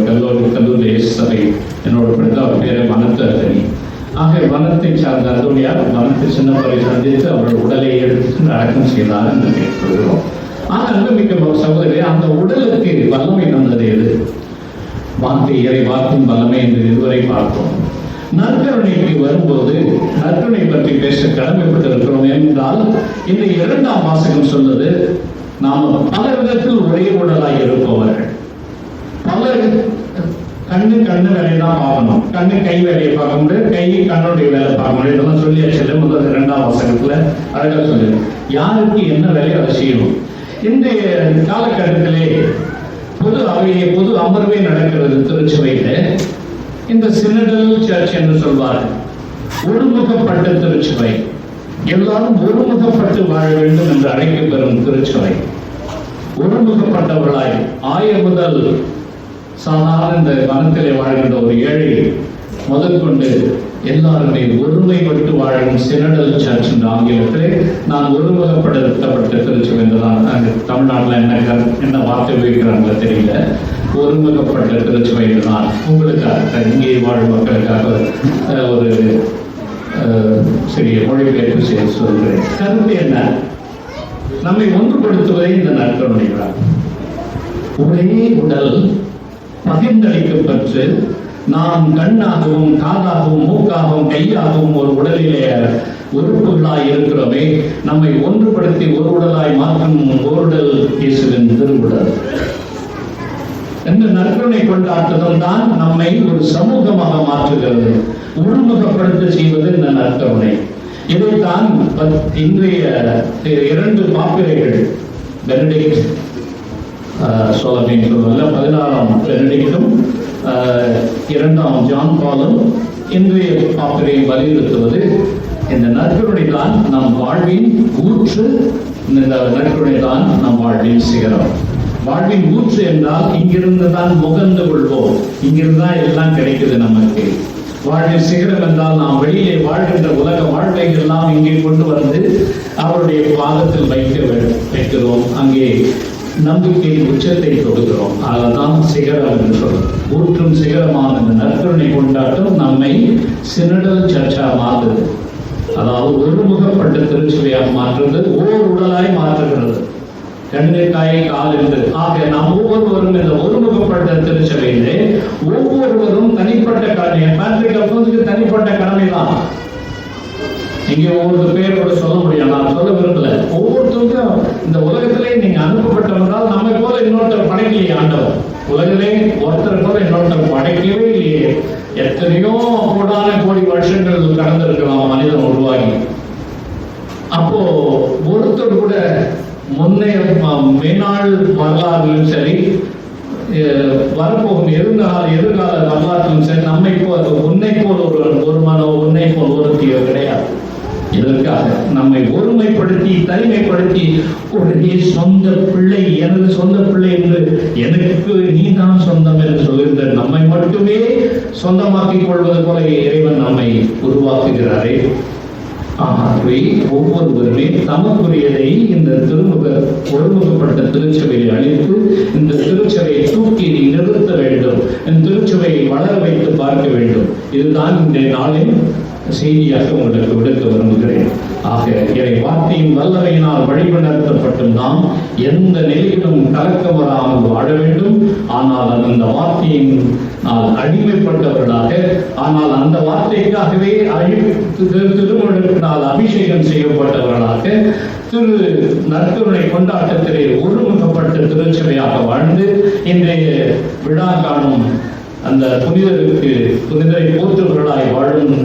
கல்லூரி சபை என்னோட படித்த அவர் பேரு வனத்து அர்த்தனி. ஆக வனத்தை சார்ந்த அந்தோனியார் வனத்து சின்னப்பரை சந்தித்து அவரோட உடலை எடுத்து அடக்கம் செய்தார் என்று கேட்கிறோம். ஆனால் அன்புமிக்க சகோதரி, அந்த உடலுக்கு வல்லமை தந்தது எது? வார்த்தை, இறை வார்த்தையின் வல்லமை என்று இதுவரை பார்த்தோம். நற்கருணைக்கு வரும்போது நற்கருணை பற்றி பேச கடமைப்பட்டு இருக்கிறோம். என்றால் இந்த 2ஆம் வாசகம் சொல்வது, நாம பல விதத்தில் ஒரே உடலாய் இருப்பவர்கள். பல கண்ணு வேலையை தான் பார்க்கணும். கண்ணு கை வேலையை பார்க்க முடியாது, கை கண்ணுடைய வேலை பார்க்க முடியாது. இதெல்லாம் சொல்லியாச்சு. முதல் 2ஆம் வாசகத்துல அழகா சொல்லு. யாருக்கு என்ன வேலையோ அதை செய்யணும். இன்றைய காலகட்டத்திலே பொது அமர்வே நடக்கிறது திருச்சபையில. இந்த சினடல் சர்ச் என்று சொல்வார்கள். ஒருமுகப்பட்ட திருச்சபை, எல்லாரும் ஒருமுகப்பட்டு வாழ வேண்டும் என்று அழைக்கப்பெறும் திருச்சபை. ஒருமுகப்பட்டவர்களாய் முதல் சாதாரண இந்த வனத்திலே வாழ்கின்ற ஒரு ஏழை முதல் கொண்டு எல்லாருமே ஒருமைப்பட்டு வாழும் சினடல் சர்ச் என்ற ஆங்கிலத்திலே நான் ஒருமுகப்படுத்தப்பட்ட திருச்சபை என்றுதான். தமிழ்நாட்டில் என்ன வார்த்தை உபயோகிக்கிறாங்களோ தெரியல. ஒருமுகப்பட்ட திருச்சபை நான் உங்களுக்காக இங்கே வாழும் மக்களுக்காக ஒரு சிறிய மொழிபெயர்ப்பு செய்து சொல்கிறேன். கருத்து என்ன? நம்மை ஒன்றுபடுத்துவதை இந்த நற்கருணை விழா. ஒரே உடல் பகிர்ந்தளிக்கப்பட்டு நாம் கண்ணாகவும் காதாகவும் மூக்காகவும் கையாகவும் ஒரு உடலிலே உறுப்புகளாய் இருக்கிறோமே, நம்மை ஒன்றுபடுத்தி ஒரு உடலாய் மாற்றும் ஓருடல் இயேசுவின் திருவுடல். இந்த நற்கருணை கொண்டாட்டதும் தான் நம்மை ஒரு சமூகமாக மாற்றுகிறது, ஒருமுகப்படுத்த செய்வது இந்த நற்கருணை. இதைத்தான் இன்றைய 2 பாப்பிரைகள் பெனடிக்ட் சொல்லுவதில் 16ஆம் பெனடிக்டும் 2ஆம் ஜான் பாலும் இன்றைய பாப்பிரை வலியுறுத்துவது இந்த நற்கருணை தான் நம் வாழ்வின் ஊற்று. இந்த நற்கருணை தான் நம் வாழ்வின் சிகரம். வாழ்வின் ஊற்று என்றால் இங்கிருந்து தான் முகந்து கொள்வோம், இங்கிருந்து தான் எல்லாம் கிடைக்குது நமக்கு. வாழ்வின் சிகரம் என்றால் நாம் வெளியிலே வாழ்கின்ற உலக வாழ்வை எல்லாம் இங்கே கொண்டு வந்து அவருடைய பாதத்தில் வைக்கிறோம். அங்கே நம்பிக்கையின் உச்சத்தை கொடுக்கிறோம். அதுதான் சிகரம் என்று சொல்றோம். ஊற்றும் சிகரமான இந்த நற்கருணை கொண்டாட்டம் நம்மை சினடல் சர்ச்சா மாற்றுது. அதாவது ஒருமுகப்பட்ட திருச்சபையாக மாற்றுறது, ஓர் உடலாய் மாற்றுகிறது. கண்ணு காய் கால் என்று. ஆக நாம் ஒவ்வொருவரும் இந்த ஒருமுகப்பட்ட திருச்சபையிலே ஒவ்வொருவரும் தனிப்பட்ட கடமை. பேட்ரிக் அல்போன்ஸுக்கு தனிப்பட்ட கடமை தான். இங்கே ஒவ்வொரு பேர் கூட சொல்ல முடியும், நான் சொல்ல விரும்பல. ஒவ்வொருத்தருக்கும் இந்த உலகத்திலே நீங்க அனுப்பப்பட்டவர்களால் நம்மை போல இன்னொருத்தர் படைக்கலையே ஆண்டவர். உலகிலே ஒருத்தர் போல இன்னொருத்தர் படைக்கவே இல்லையே. எத்தனையோ கோடி வருஷங்கள் கடந்திருக்கலாம் மனிதன் உருவாகி. அப்போ ஒருத்தர் கூட முன்னைய மேனாள் வரலாறுகளும் சரி, வரப்போகும் எதிர்கால வரலாற்றிலும் சரி, நம்மை போல் உன்னை போல் ஒரு மனோ, உன்னை போல் ஒருத்தியோ கிடையாது. இதற்காக நம்மை ஒருமைப்படுத்தி தனிமைப்படுத்தி உடனே சொந்த பிள்ளை, எனது சொந்த பிள்ளை என்று, எனக்கு நீதான் சொந்தம் என்று சொல்கின்ற நம்மை மட்டுமே சொந்தமாக்கிக் கொள்வது போல இறைவன் நம்மை உருவாக்குகிறாரே. ஆகவே ஒவ்வொருவருமே தமக்குரியதை இந்த ஒருமுகப்பட்ட திருச்சபையை அளித்து இந்த திருச்சபையை தூக்கி நிறுத்த வேண்டும், இந்த திருச்சபையை வளர வைத்து பார்க்க வேண்டும். இதுதான் இன்றைய நாளின் செய்தியாக உங்களுக்கு விடுக்க விரும்புகிறேன். ஆக இறை வார்த்தையின் வல்லமையினால் வழிநடத்தப்பட்டு நாம் எந்த நிலையிலும் கலக்கம் வராமல் வாழ வேண்டும். ஆனால் அந்த வார்த்தையின் அடிமைப்பட்டவர்களாக, ஆனால் அந்த வார்த்தைக்காகவே திருமுழுக்கினால் அபிஷேகம் செய்யப்பட்டவர்களாக திரு நற்கருணை கொண்டாட்டத்திலே ஒருமுகப்பட்ட திருச்சபையாக வாழ்ந்து இன்றைய விழா காணும் அந்த புனிதரை போற்றுவர்களாய் வாழும்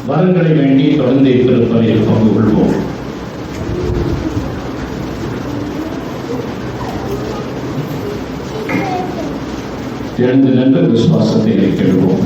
வரங்களை வேண்டி தொடர்ந்து திருப்பலியில் பங்கு கொள்வோம். எழுந்து நின்று விசுவாசத்தை கேள்வோம்.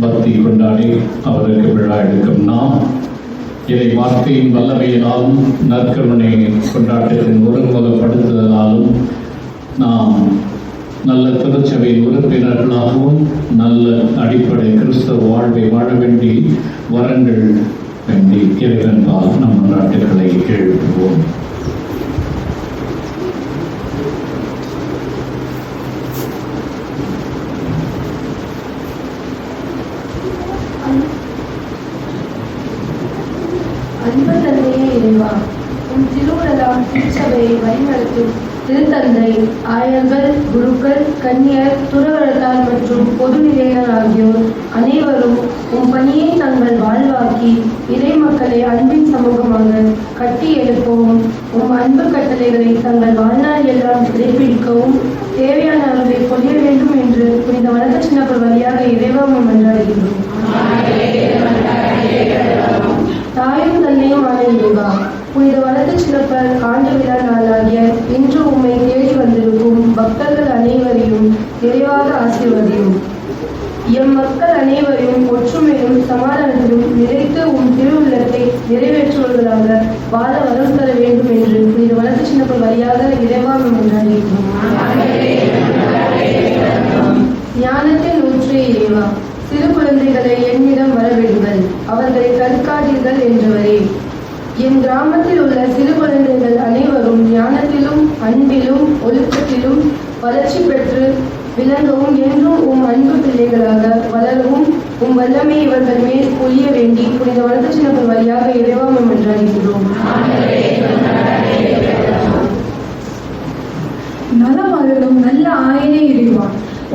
பக்தி கொண்டாடி அவருக்கு விழா எடுக்கும் நாம் இறை வார்த்தையின் வல்லமையினாலும் நற்கருணை கொண்டாட்டத்தின் ஒருமுகப்படுத்துதலாலும் நாம் நல்ல திருச்சபையின் உறுப்பினர்களாகவும் நல்ல அடிப்படை கிறிஸ்தவ வாழ்வை வாழ வேண்டி வரங்கள் வேண்டி இறைவன்பால் நம் நாட்டுகளை எழுப்புவோம். அன்பு தந்தையே இறைவா, உன் திருவுடலாம் திருச்சபையை வழிநடத்தும் திருத்தந்தை, ஆயர்கள், குருக்கள், கன்னியர், துறவரத்தார் மற்றும் பொது நிலையினர் ஆகியோர் அனைவரும் உன் பணியை தங்கள் வாழ்வாக்கி இறை மக்களை அன்பின் சமூகமாக கட்டி எழுப்பவும், உம் அன்பு கட்டளைகளை தங்கள் வாழ்நாள் எல்லாம் கடைபிடிக்கவும் தேவையான அளவை பொழிய வேண்டும் என்று புனித வணக்க சின்னப்பர் வழியாக இறைவாமை மன்றாடுகிறோம். தாயும் தந்தையும் ஆன இறைவா, புனித வணக்க சின்னப்பர் ஆண்டு விழா நாளாகிய இன்று உம்மை தேடி வந்திருக்கும் பக்தர்கள் அனைவரையும் நிறைவாக ஆசீர்வதியும். எம் மக்கள் அனைவரையும் ஒற்றுமையிலும் சமாதானத்திலும் நிலைத்து உம் திருவுள்ளத்தை நிறைவேற்றுவதாக வாழ வரம் தர வேண்டும் என்று புனித வணக்க சின்னப்பர் வழியாக இறைவாமை மன்றாடுகிறோம். ஞானத்தின் ஊற்றே இறைவா, சிறு குழந்தைகளை என்னிடம் வரவிடுங்கள், அவர்களை தடுக்காதீர்கள் என்றவரே. என் கிராமத்தில் உள்ள சிறு குழந்தைகள் அனைவரும் ஞானத்திலும் அன்பிலும் ஒழுக்கத்திலும் வளர்ச்சி பெற்று விளங்கவும் என்றும் உம் அன்பு பிள்ளைகளாக வளரவும் உம் வல்லமை இவர்கள் மேல் பொழிய வேண்டி புனித வளர்த்த சின்னப்பர் வழியாக இறைவாமம் என்றாகிறோம். நலமருளும் நல்ல ஆயனே இறைவா,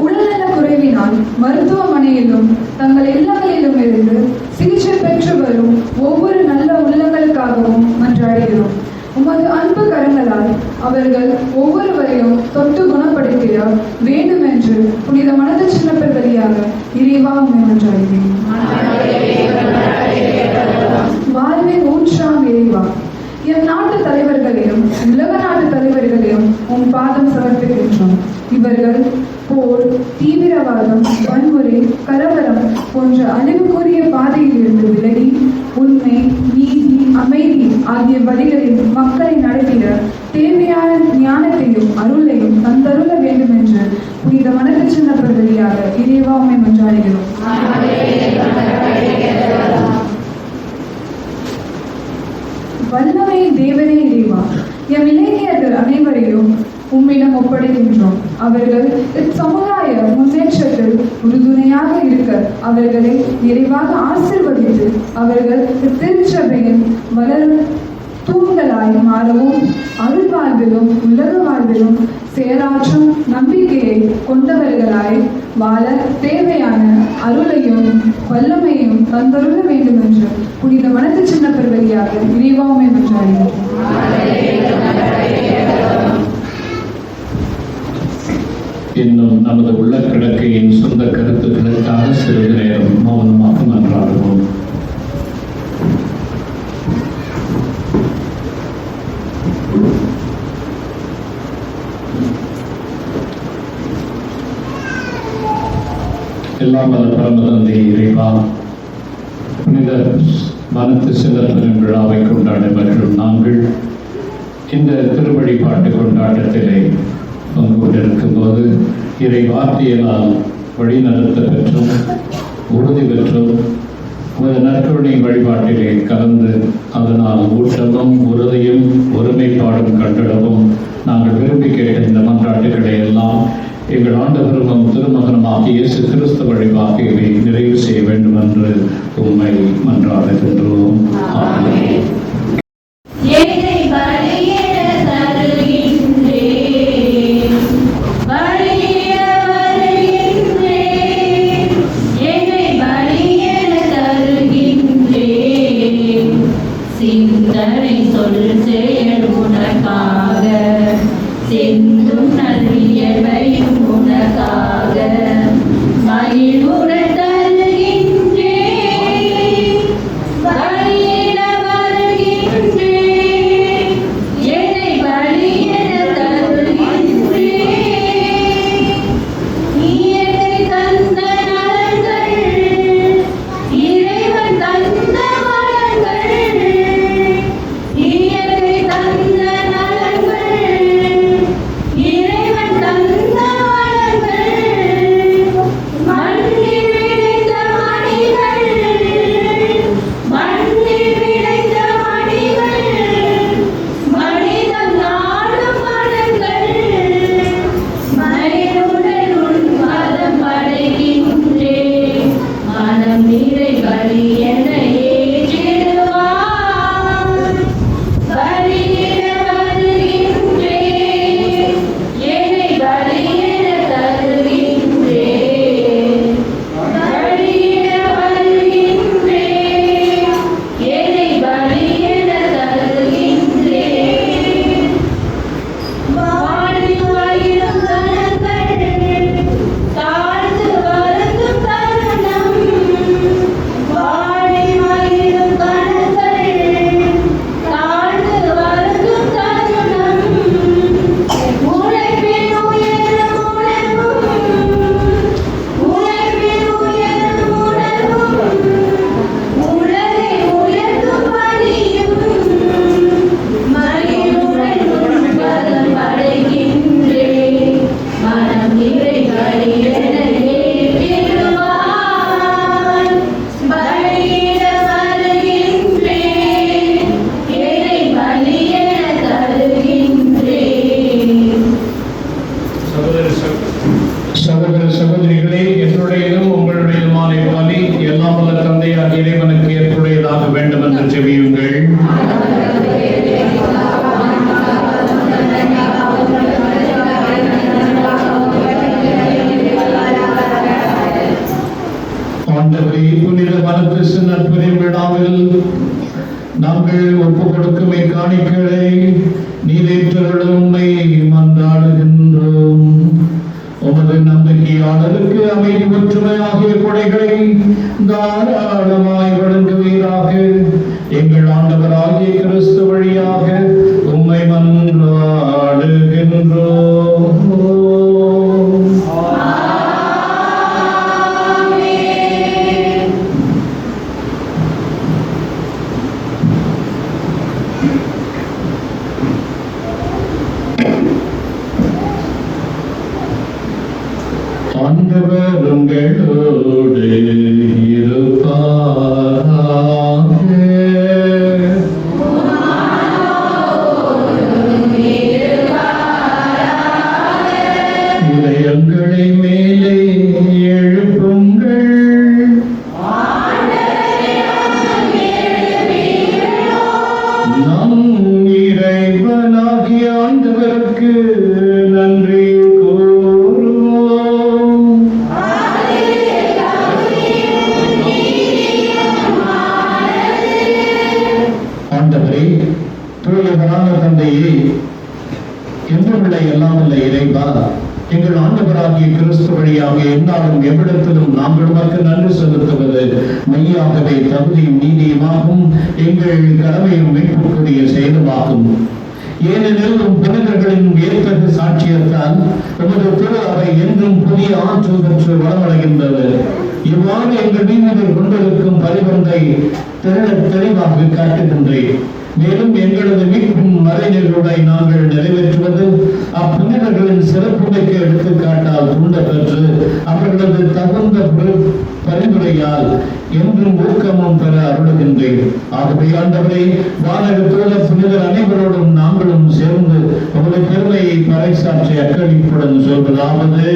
உடல்நல குறைவினால் மருத்துவமனையிலும் தங்கள் இல்லங்களிலும் இருந்து சிகிச்சை பெற்று வரும் ஒவ்வொரு நல்ல உள்ளங்களுக்காகவும் மன்றாடுகிறோம். உமது அன்பு கரங்களால் அவர்கள் ஒவ்வொருவரையும் தொட்டு குணப்படுத்திட வேண்டும் என்று புனித மனத சின்னப்பர் வழியாக இறைவா உம்மை மன்றாடுகிறேன். வாழ்வின் ஊற்றாம் இறைவா, என் நாட்டு தலைவர்களையும் உலக நாட்டு தலைவர்களையும் உன் பாதம் சமர்ப்பிக்கின்றோம். இவர்கள் போர், தீவிரவாதம், வன்முறை, கலவரம் போன்ற அழிவுக்குரிய பாதையில் இருந்து விலகி உண்மை, நீதி, அமைதி ஆகிய வழிகளில் மக்களை நடத்திட தேவையான ஞானத்தையும் அருளையும் தந்தருள வேண்டும் என்று புனித மனத சின்னப்பர் வழியாக இறைவா உம்மை மன்றாடுகிறோம். வல்லமை தேவனே இறைவா, எம் இளைஞர்கள் அனைவரையும் உம்மிடம் ஒப்படைக்கின்றோம். அவர்கள் இச்சமுதாய முன்னேற்றத்தில் உறுதுணையாக இருக்க அவர்களை நிறைவாக ஆசீர்வதித்து அவர்கள் திருச்சபையின் வளரும் தூண்களாய் மாறவும் அருள் வாழ்விலும் உலக வாழ்விலும் செயலாற்றும் நம்பிக்கையை கொண்டவர்களாய் வாழ தேவையான அருளையும் வல்லமையும் தந்தருள வேண்டும் என்று புனித மனத சின்னப்பர் வழியாக இறைவா உம்மை மன்றாடுகிறோம். இன்னும் நமது உள்ள கிடக்கையின் சொந்த கருத்துக்களுக்காக சிறிது நேரம் மௌனமாக மன்றாடுவோம். எல்லாம் வல்ல பரம தந்தை இறைவா, புனித மனத்து சின்னப்பரின் விழாவை கொண்டாட மற்றும் நாங்கள் இந்த திருவழிபாட்டு கொண்டாட்டத்திலே பங்கு கொண்டிருக்கும் போது இறை வார்த்தையினால் வழிநடத்த பெற்றும் உறுதி பெற்றும் ஒரு நற்கருணை வழிபாட்டிலே கலந்து அதனால் ஊட்டமும் உறுதியும் ஒருமைப்பாடும் கண்டிடவும் நாங்கள் விரும்பி கேட்ட இந்த மன்றாட்டுகளை எல்லாம் எங்கள் ஆண்டவரும் திருமகனமாக இயேசு கிறிஸ்து வழிபாக இவை நிறைவு செய்ய வேண்டும் என்று உம்மை மன்றாடுகின்றோம். ஆமென். சிந்தனை சொல் செயல் உனக்காக, சிந்தும் நல்வியல்பையும் உனக்காக, மகிழ்வுடன் தருகின்றேன். கிறிஸ்து நட்புரின் விழாவில் நாங்கள் ஒப்புக் கொடுக்கும் காணிக்கைகளை நீரேற்றருள் உம்மை மன்றாடுகின்றோம். உமது நம்பிக்கையாளருக்கு அமைதி ஒற்றுமை ஆகிய கொடைகளை தாராளமாய் வழங்குவீராக. எங்கள் ஆண்டவராகிய கிறிஸ்து வழியாக உம்மை மன்றாடுகின்றோம். ஆண்டவர் உங்களோடு இருப்பாராக. இதயங்களை மேலே எழுப்புங்கள். நம் இறைவனாகிய ஆண்டவருக்கு நன்றி கூறுவோம். ஆண்டவரே, தூயவரான தந்தையே, என்றுமுள்ள எல்லாம் உள்ள இறைவா, எங்கள் ஆண்டவராகிய கிறிஸ்து வழியாக எந்நாளும் எவ்விடத்திலும் நாங்கள் உமக்கு நன்றி செலுத்துவது மெய்யாகவே தகுதியும் நீதியுமாகும், எங்கள் கடமையும் மீட்புக்குரிய செயலுமாகும். ஏனெனில் புனிதர்களின் வியத்தகு சாட்சியத்தால் உமது திரு அவை என்றும் புதிய ஆற்றல் பெற்று வளமடைகின்றது. இவ்வாறு எங்கள் மீது கொண்டிருக்கும் பரிவந்தை தெளிவாக காட்டுகின்றேன். மேலும் எங்களது மீட்பின் மறைநிலை நாங்கள் நிறைவேற்றுவது அப்புனிதர்களின் சிறப்புமைக்கு எடுத்துக்காட்டால் தூண்ட பெற்று அவர்களது தகுந்த பரிந்துரையால் என்றும் ஊக்கமும் பெற அருளுகின்றேன். ஆகவே ஆண்டவரே, வானகத்துள்ள புனிதர் அனைவரோடும் நாங்களும் சேர்ந்து உங்களுடைய பெருமையை பறைசாற்றி அக்களிப்புடன் சொல்வதாவது: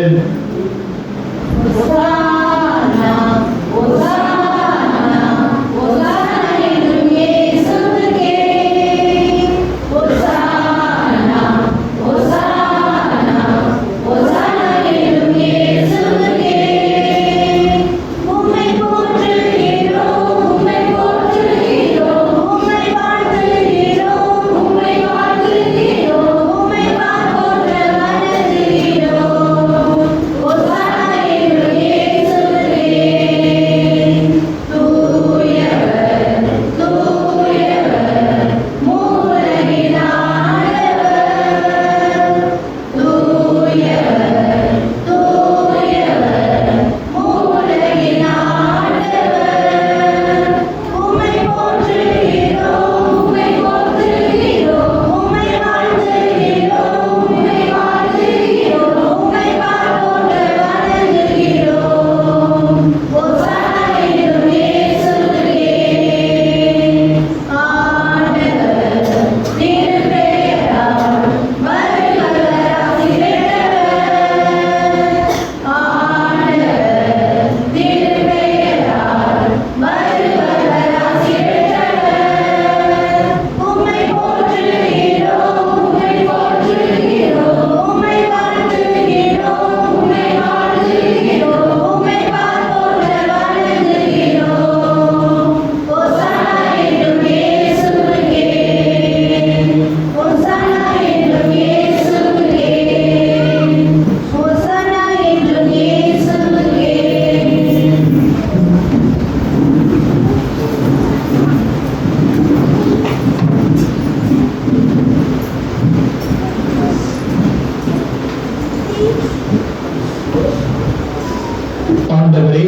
ஆண்டவரே,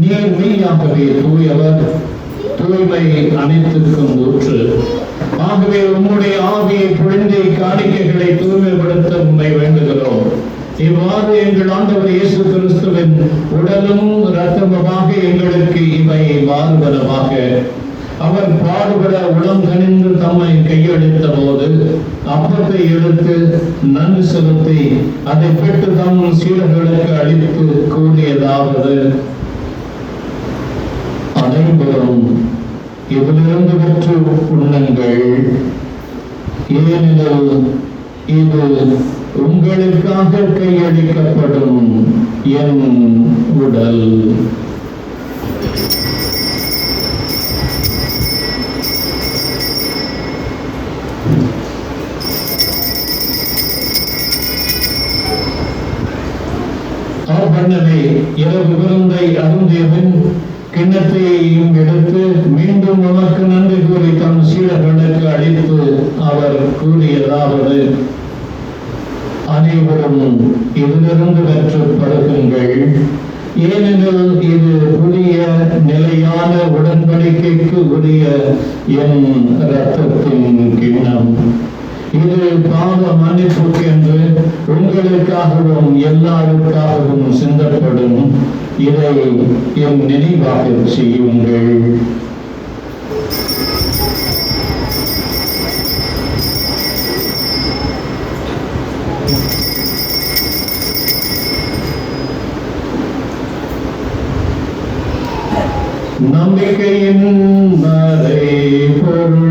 நீர் மெய்யாகவே தூயவர், தூய்மை அனைத்திற்கும் ஊற்று. ஆகவே உம்முடைய ஆவியை பொழிந்து காணிக்கைகளை தூய்மைப்படுத்த உம்மை வேண்டுகிறோம். இவ்வாறு எங்கள் ஆண்டவர் இயேசு கிறிஸ்துவின் உடலும் இரத்தமுமாக எங்களுக்கு இவை மாறுவனவாக. அவர் பாடுபட உளம் கனிந்து தம்மை கையளித்த போது அப்பத்தை எடுத்து நன்றி செலுத்தி அதை பெற்று தம் சீடர்களுக்கு அளித்து கூறியதாவது: அனைவரும் இதிலிருந்து பெற்று உண்ணுங்கள், ஏனெனில் இது உங்களுக்காக கையளிக்கப்படும் என் உடல். இரவு விருந்தை அருந்திய பின் கிண்ணத்தையும் எடுத்து மீண்டும் உமக்கு நன்றி கூறி தம் சீடர்களுக்கு அளித்து அவர் கூறியதாவது: அனைவரும் இதிலிருந்து பெற்று பருகுங்கள், ஏனெனில் இது புதிய நிலையான உடன்படிக்கைக்கு உரிய என் இரத்தத்தின் கிண்ணம். இது பாவ மன்னிப்புக்கு என்று உங்களுக்காகவும் எல்லாருக்காகவும் சிந்தப்படும். இதை என் நினைவாக செய்யுங்கள். நம்பிக்கையின் மறைபொருள்.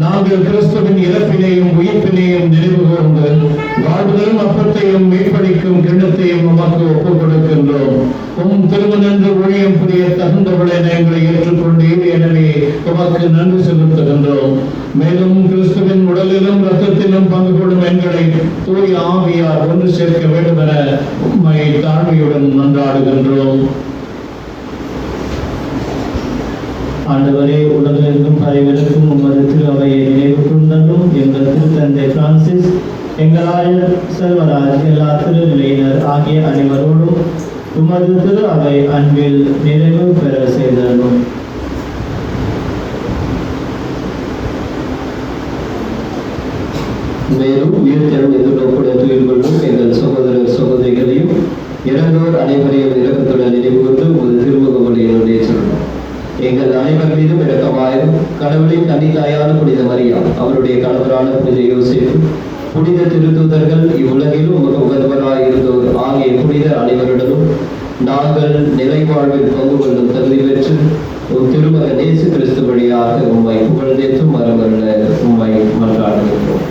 நாங்கள் கிறிஸ்துவின் இறப்பினையும் உயிர்ப்பினையும் நினைவு கூர்ந்து வாழ்வதையும் அப்பத்தையும் மீட்பளிக்கும் கிண்ணத்தையும் உமக்கு ஒப்புக் கொடுக்கின்றோம். திருமணன்று ஊழியம் புரிய தகுந்தவளை எங்களை ஏற்றுக்கொண்டீர், எனவே உமக்கு நன்றி செலுத்துகின்றோம். மேலும் கிறிஸ்துவின் உடலிலும் இரத்தத்திலும் பங்கு கொள்ளும் எங்களை தூய ஆவியார் ஒன்று சேர்க்க வேண்டும் என உம்மை தாழ்மையுடன் மன்றாடுகின்றோம். ஆண்டவரே, உலகிலிருக்கும் பறைவிருக்கும் உமது திரு அவையை நினைவு கூர்ந்ததும் எங்கள் திருத்தந்தை பிரான்சிஸ், எங்கள் ஆயர் செல்வராஜ், எல்லா திருநிலையினர் ஆகிய அனைவரோடும் உமது திரு அவை அன்பில் நிறைவு பெற செய்தலும். மேலும் உயிர்த்தெழும் எதிர்நோக்குடன் துயில் கொள்ளும் எங்கள் சகோதரர் சகோதரிகளையும் இறந்தோர் அனைவரையும் இரக்கத்துடன் நினைவுகூர்ந்து உமது திருமுக வழியினுடைய சொல்லணும். எங்கள் அனைவர் மீதும் இரக்கமாயிரும். கடவுளின் கன்னித்தாயான புனித மரியா, அவருடைய கணவரான புனித யோசேப்பு, புனித திருத்தூதர்கள், இவ்வுலகிலும் உமக்கு உகந்தவராய் இருந்தோர் ஆகிய புனிதர் அனைவருடனும் நாங்கள் நிலை வாழ்வில் பங்கு கொள்ளும் தகுதி பெற்று உம் திருமகன் இயேசு கிறிஸ்து வழியாக உம்மை புகழ்ந்தேற்றும் மரமல்ல உம்மை மன்றாடுகின்றோம்.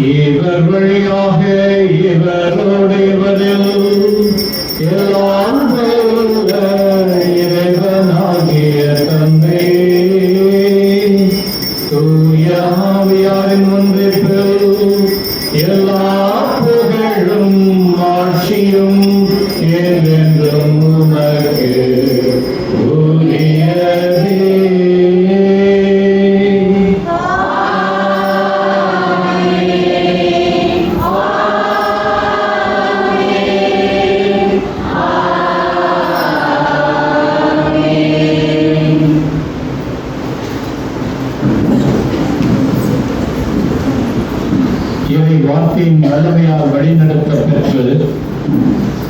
இவர் வழியாக இவரோடு இவரில் எல்லாம் வல்ல இறைவனாகிய தந்தை தூய ஆவியாரின் ஒன்றிப்பில் எல்லா புகழும் ஆட்சியும் என்றென்றும் உமக்கு உரியதே. வார்த்தையின் வல்லமையால் வழிநடத்த பெற்று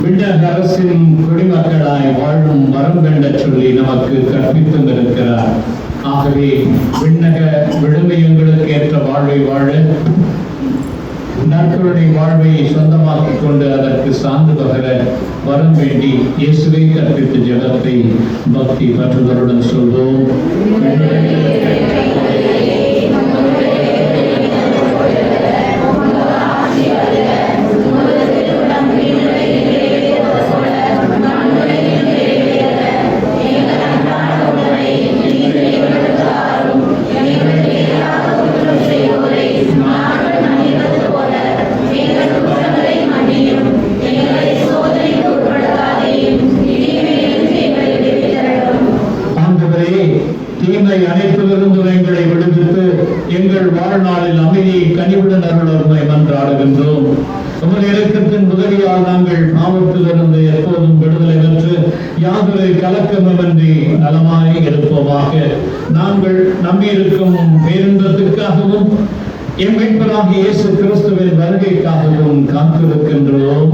விண்ணக அரசின் குடிமக்களாய் வாழும் வரம் வேண்ட சொல்லி நமக்கு கற்பித்தும் இருக்கிறார். ஆகவே விண்ணக விடுமை எங்களுக்கு ஏற்ற வாழ்வை வாழ நற்கருணை வாழ்வை சொந்தமாக்கிக் கொண்டு அதற்கு சார்ந்து பகர வரம் வேண்டி இயேசுவை கற்பித்த ஜெபத்தை பக்தி பற்றுதலுடன் சொல்வோம். அனைத்திலிருந்து எங்களை விடுவித்து எங்கள் வாழ்நாளில் அமைதியை கனிவுடன் அருளை மன்றாடுகின்றோம். உமது இரக்கத்தின் உதவியால் நாங்கள் பாவத்திலிருந்து எப்போதும் விடுதலை பெற்று யாதொரு கலக்கமின்றி நலமாய் இருப்போமாக. நாங்கள் நம்பியிருக்கும் பேரின்பத்திற்காகவும் எம் மீட்பராகிய இயேசு கிறிஸ்துவின் வருகைக்காகவும் காத்திருக்கின்றோம்.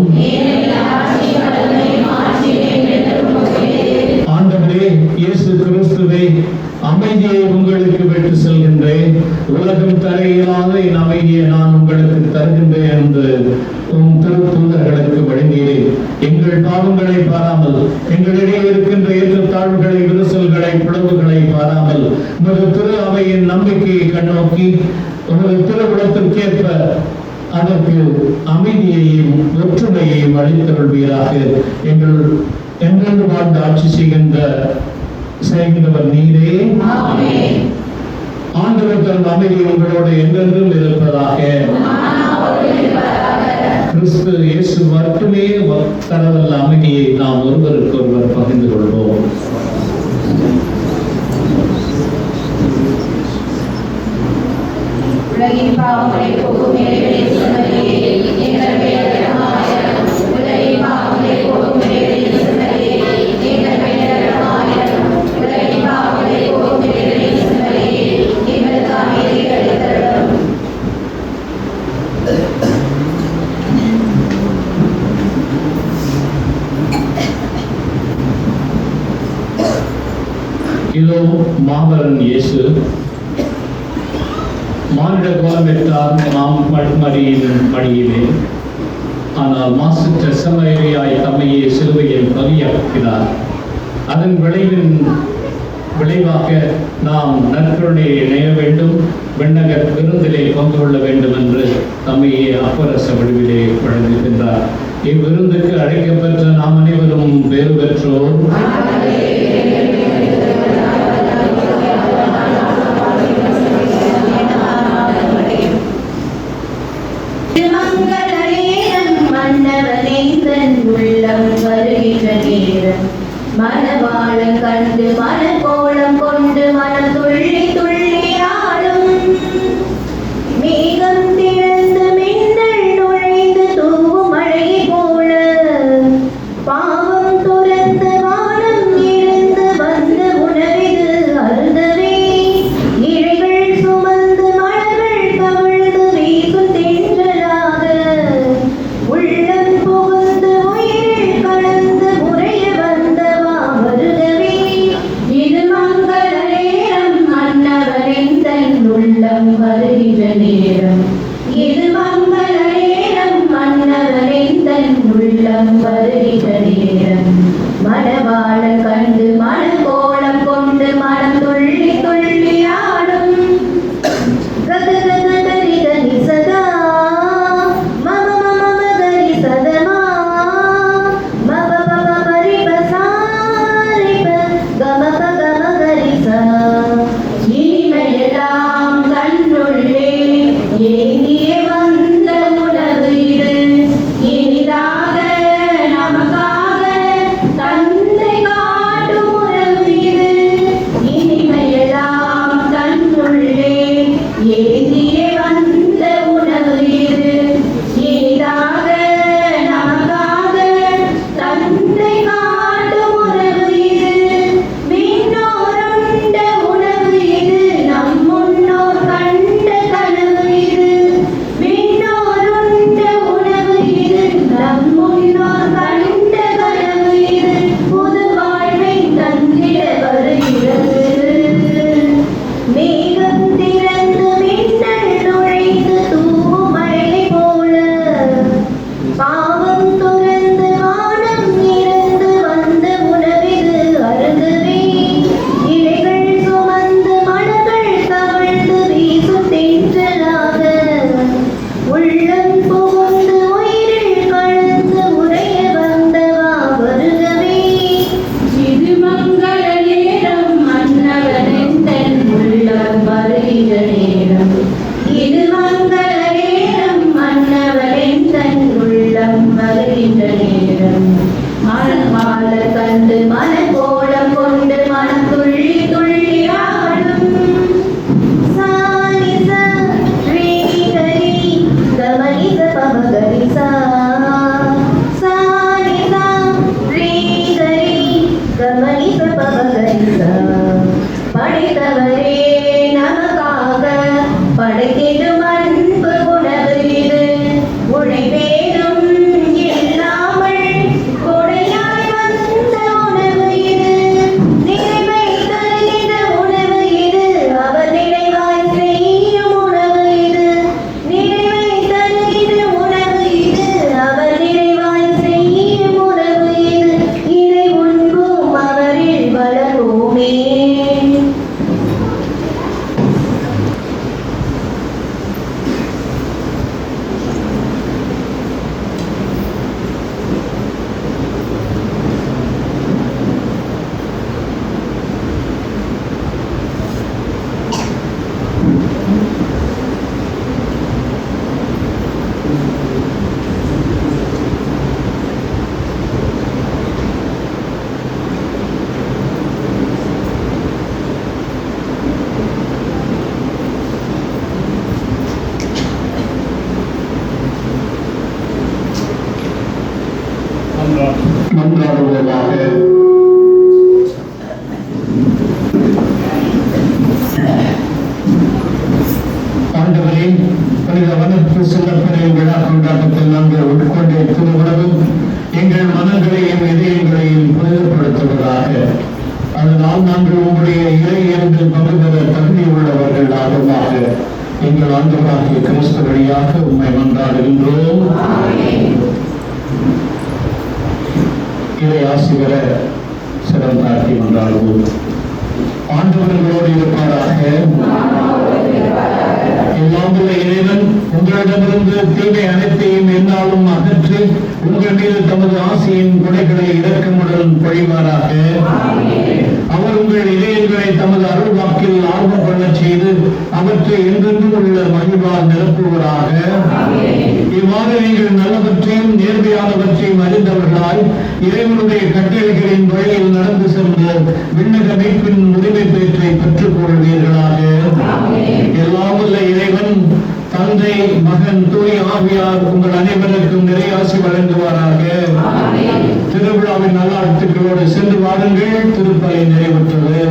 ஆண்டவரே, இயேசு கிறிஸ்துவை அமைதியை உங்களுக்கு விட்டு செல்கின்றேன், உலகம் தர இயலாத என் அமைதியை நான் உங்களுக்கு தருகின்றேன் என்று உம் திருத்தூதர்களுக்கு வழங்கினேன். எங்கள் பாவங்களை பாராமல், எங்களிடையே இருக்கின்ற ஏற்றத்தாழ்வுகளை, விரிசல்களை, பிளவுகளை பாராமல் உமது திரு அவையின் நம்பிக்கையை கண்ணோக்கி உமது திருவுளத்திற்கேற்ப அதற்கு அமைதியையும் ஒற்றுமையையும் அளித்தருள்வீராக. எங்கள் என்றென்று வாழ்ந்து ஆட்சி செய்கின்றவர் நீரே. ஆண்டவர் தரும் அமைதி உங்களோடு என்றென்றும் இருப்பதாக. கிறிஸ்து இயேசு மட்டுமே தரவல்ல அமைதியை நாம் ஒருவருக்கு ஒருவர் பகிர்ந்து கொள்வோம். உலகின் பாவங்களை போக்கும் இறைவனே, எங்கள் மேல் இரக்கமாயிரும். உலகின் பாவங்களை போக்கும் இறைவனே, எங்கள் மேல் இரக்கமாயிரும். உலகின் பாவங்களை போக்கும் இறைவனே, எங்களுக்கு அமைதி அளித்தருளும். இதோ மாபரன் இயேசு மானிட கோலமிட்டார் நாம் மரியின் மடியிலே. ஆனால் மாசற்ற செம்மறியாய் தம்மையே சிலுவையில் பலியாக்கிறார். அதன் விளைவாக நாம் நற்கருணையை இணைய வேண்டும், விண்ணகர் விருந்திலே பங்கு கொள்ள வேண்டும் என்று தம்மையே அப்பரச வடிவிலே வழங்குகின்றார். இவ்விருந்துக்கு அழைக்கப்பெற்ற நாம் அனைவரும் பேறு பெற்றோர். மனவாளம் கண்டு மனக்கோலம் கொண்டு மனம் துள்ளி துள்ளி ஆடும். மேகம் திறந்து மின்னல் நுழைந்து தூவும் மழை போல பாவம் துறந்து வானம் இருந்து வந்த உணவிது அருந்தவே. இழைகள் சுமந்து மலர்கள் கவிழ்ந்து வீசும் தென்றலாக உள்ளம் புகுந்து உயிரில் கலந்து முறைய வந்தவா வருகவே. இது மங்கள நேரம், மன்னவரின் தன் உள்ளம் வருகிற நேரம். இது மங்கள நேரம், மன்னவரின் தன் உள்ளம் வருகிற நேரம். மனவாளம் கண்டு மனக்கோலம் கொண்டு மனம் துள்ளி துள்ளி ஆடும். கத கத கரி கரி சதா மம மம மகரி சதமா மப பப பரி பசாரி ப கம ப கம கரி சா. இனிமையெல்லாம் கண்ணுள்ளே ஏந்திய வந்த உணவு இது. இனிதாக நமக்காக தந்தை காட்டும் உறவு இது. இனிமையெல்லாம் கண்ணுள்ளே ஏந்திய வந்த உணவு இது. இனிதாக நமக்காக தந்தை காட்டும் உறவு இது. விண்ணோருண்ட உணவு இது, நம் முன்னோர் கண்ட கனவு இது. ஜெபிப்போமாக. ஆண்டவரே, புனித வனப்பு செல்லப்பெரிய விழா கொண்டாட்டத்தில் நாங்கள் உட்கொண்ட திருவுணவு எங்கள் மனங்களையும் இதயங்களையும் புனிதப்படுத்துவதாக. அதனால் நாங்கள் உங்களுடைய இறை இயல்பில் பங்கு பெற தகுதி உள்ளவர்கள் ஆகுமாக எங்கள் ஆண்டவராகிய கிறிஸ்து வழியாக உம்மை மன்றாடுகின்றோம். இதை ஆசிவர சிரம் தாக்கி மன்றாடுவோம். ஆண்டவர்களோடு இருப்பாராக. எல்லாம் உள்ள இறைவன் உங்களிடமிருந்து தீமை அனைத்தையும் என்னாலும் அகற்றி உங்கள் மீது தமது ஆசையின் கொடைகளை இரக்கமுடன் பொழிவாராக. அவர் உங்கள் இதயங்களை தமது அருள் வாக்கில் ஆர்வம் கொள்ளச் செய்து அவற்றை என்றென்றும் உள்ள மகிழ்வால் நிரப்புவராக. இவ்வாறு நீங்கள் நல்லவற்றையும் நேர்மையானவற்றையும் அறிந்தவர்களாய் இறைவனுடைய கட்டளைகளின் வழியில் நடந்து சென்று விண்ணக மீட்பின் உரிமை பெற்றை பெற்றுக் கொள்வீர்களாக. எல்லாம் உள்ள இறைவன் தந்தை, மகன், தூய ஆவியார் உங்கள் அனைவருக்கும் நிறையாசி வழங்குவாராக. திருவிழாவின் நல்லாட்டுகளோடு சென்று வாருங்கள். திருப்பலி நிறைவுற்றது.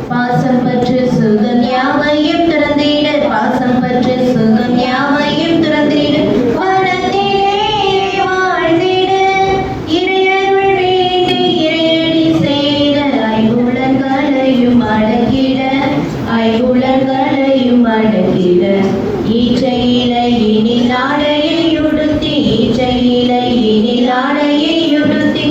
பாசம் பற்று சுகம் யாவையும் திறந்திட, பாசம் பற்று சுகம் யாவையும் திறந்திட, மனத்திலே வாழ்ந்திட, இறையருள் வேண்டி இறையடி சேர, ஐம்புலன்களையும் அடக்கிட, ஐம்புலன்களையும் அடக்கிட, ஈச்சையிலை இனில் ஆடையை உடுத்தி, ஈச்சையிலை இனில் ஆடையை உடுத்தி,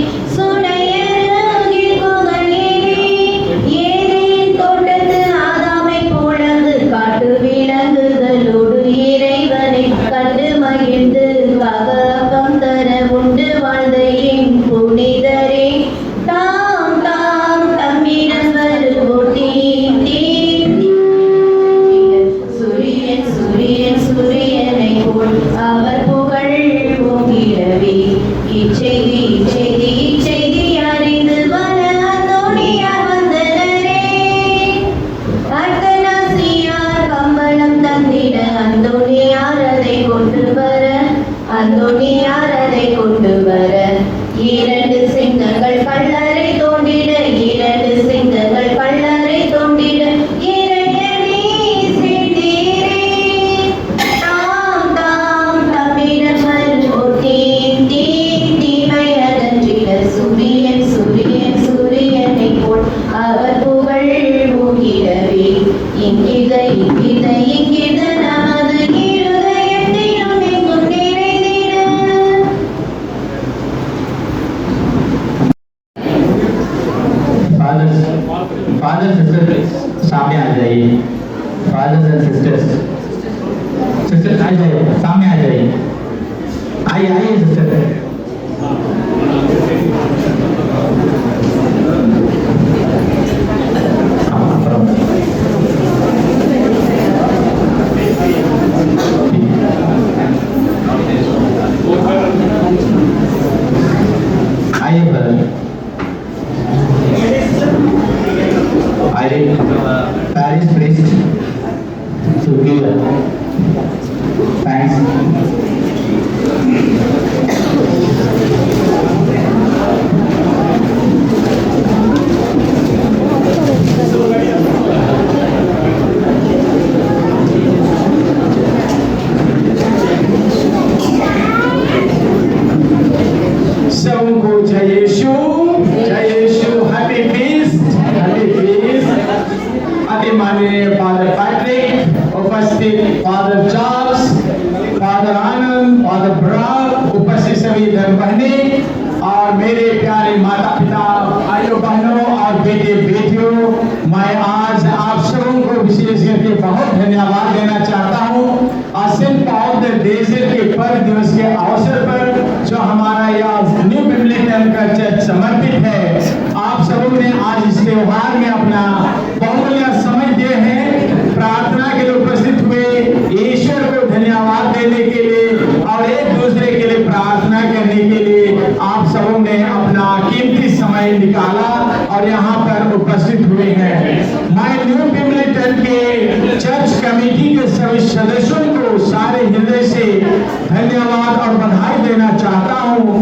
இரண்டு சிங்கங்கள் கல்லறை தோண்டிட, இரண்டு சிங்கங்கள் கல்லறை தோண்டிட, இறையடி சேர்ந்தீரே, தாம் தாம் தம்மிடம் வருவோர் தீம் தீம் தீமை அகற்றிட, சூரியன் சூரியன் சூரியனை போல் அவர் புகழ் ஊகிடவே, இங்கித இங்கித இங்கித நமது இருதயத்திலும் எங்கும் நிறைந்திட. Fathers and sisters, सामने आ जाइए. Fathers and sisters, sisters आ जाइए, सामने आ जाइए. आइए आइए सिस्टर. आइए brother. Paris priest to give thanks. सबको जय Yeshu, happy feast, happy feast. अभिमाननीय फादर पैट्रिक, उपस्थित father Charles, father Anand, father ब्राग, उपस्थित सभी धर्म बहनें और मेरे प्यारे माता पिता, भाइयों बहनों और बेटे बेटियों, मैं आज आप सबों को विशेष करके बहुत धन्यवाद देना चाहता हूँ. सेंट पॉल द डेजर्ट के पर्व दिवस के अवसर पर जो हमारा यह न्यू बिब्लिकल का चर्च समर्पित है, आप सबों ने आज इस त्योहार में अपना बहुमूल्य समय दिए हैं. प्रार्थना के लिए उपस्थित हुए ईश्वर को धन्यवाद देने के लिए और एक दूसरे के लिए समय निकाला और यहाँ पर उपस्थित हुए हैं। मैं न्यू पिम्बलेटन के चर्च कमेटी के सभी सदस्यों को सारे हृदय से धन्यवाद और बधाई देना चाहता हूँ,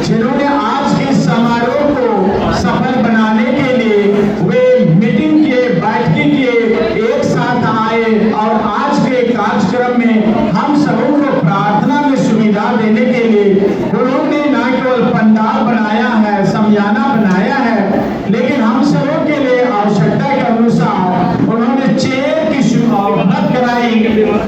जिन्होंने आज के समारोह को सफल बनाने के लिए वे मीटिंग के बैठकी के एक साथ आए और आज के कार्यक्रम में हम सबों को प्रार्थना में सुविधा देने के लिए उन्होंने न केवल पंडाल बनाया है, समयाना बनाया है, लेकिन हम सबों के लिए आवश्यकता के अनुसार उन्होंने चेयर की उपलब्ध कराई।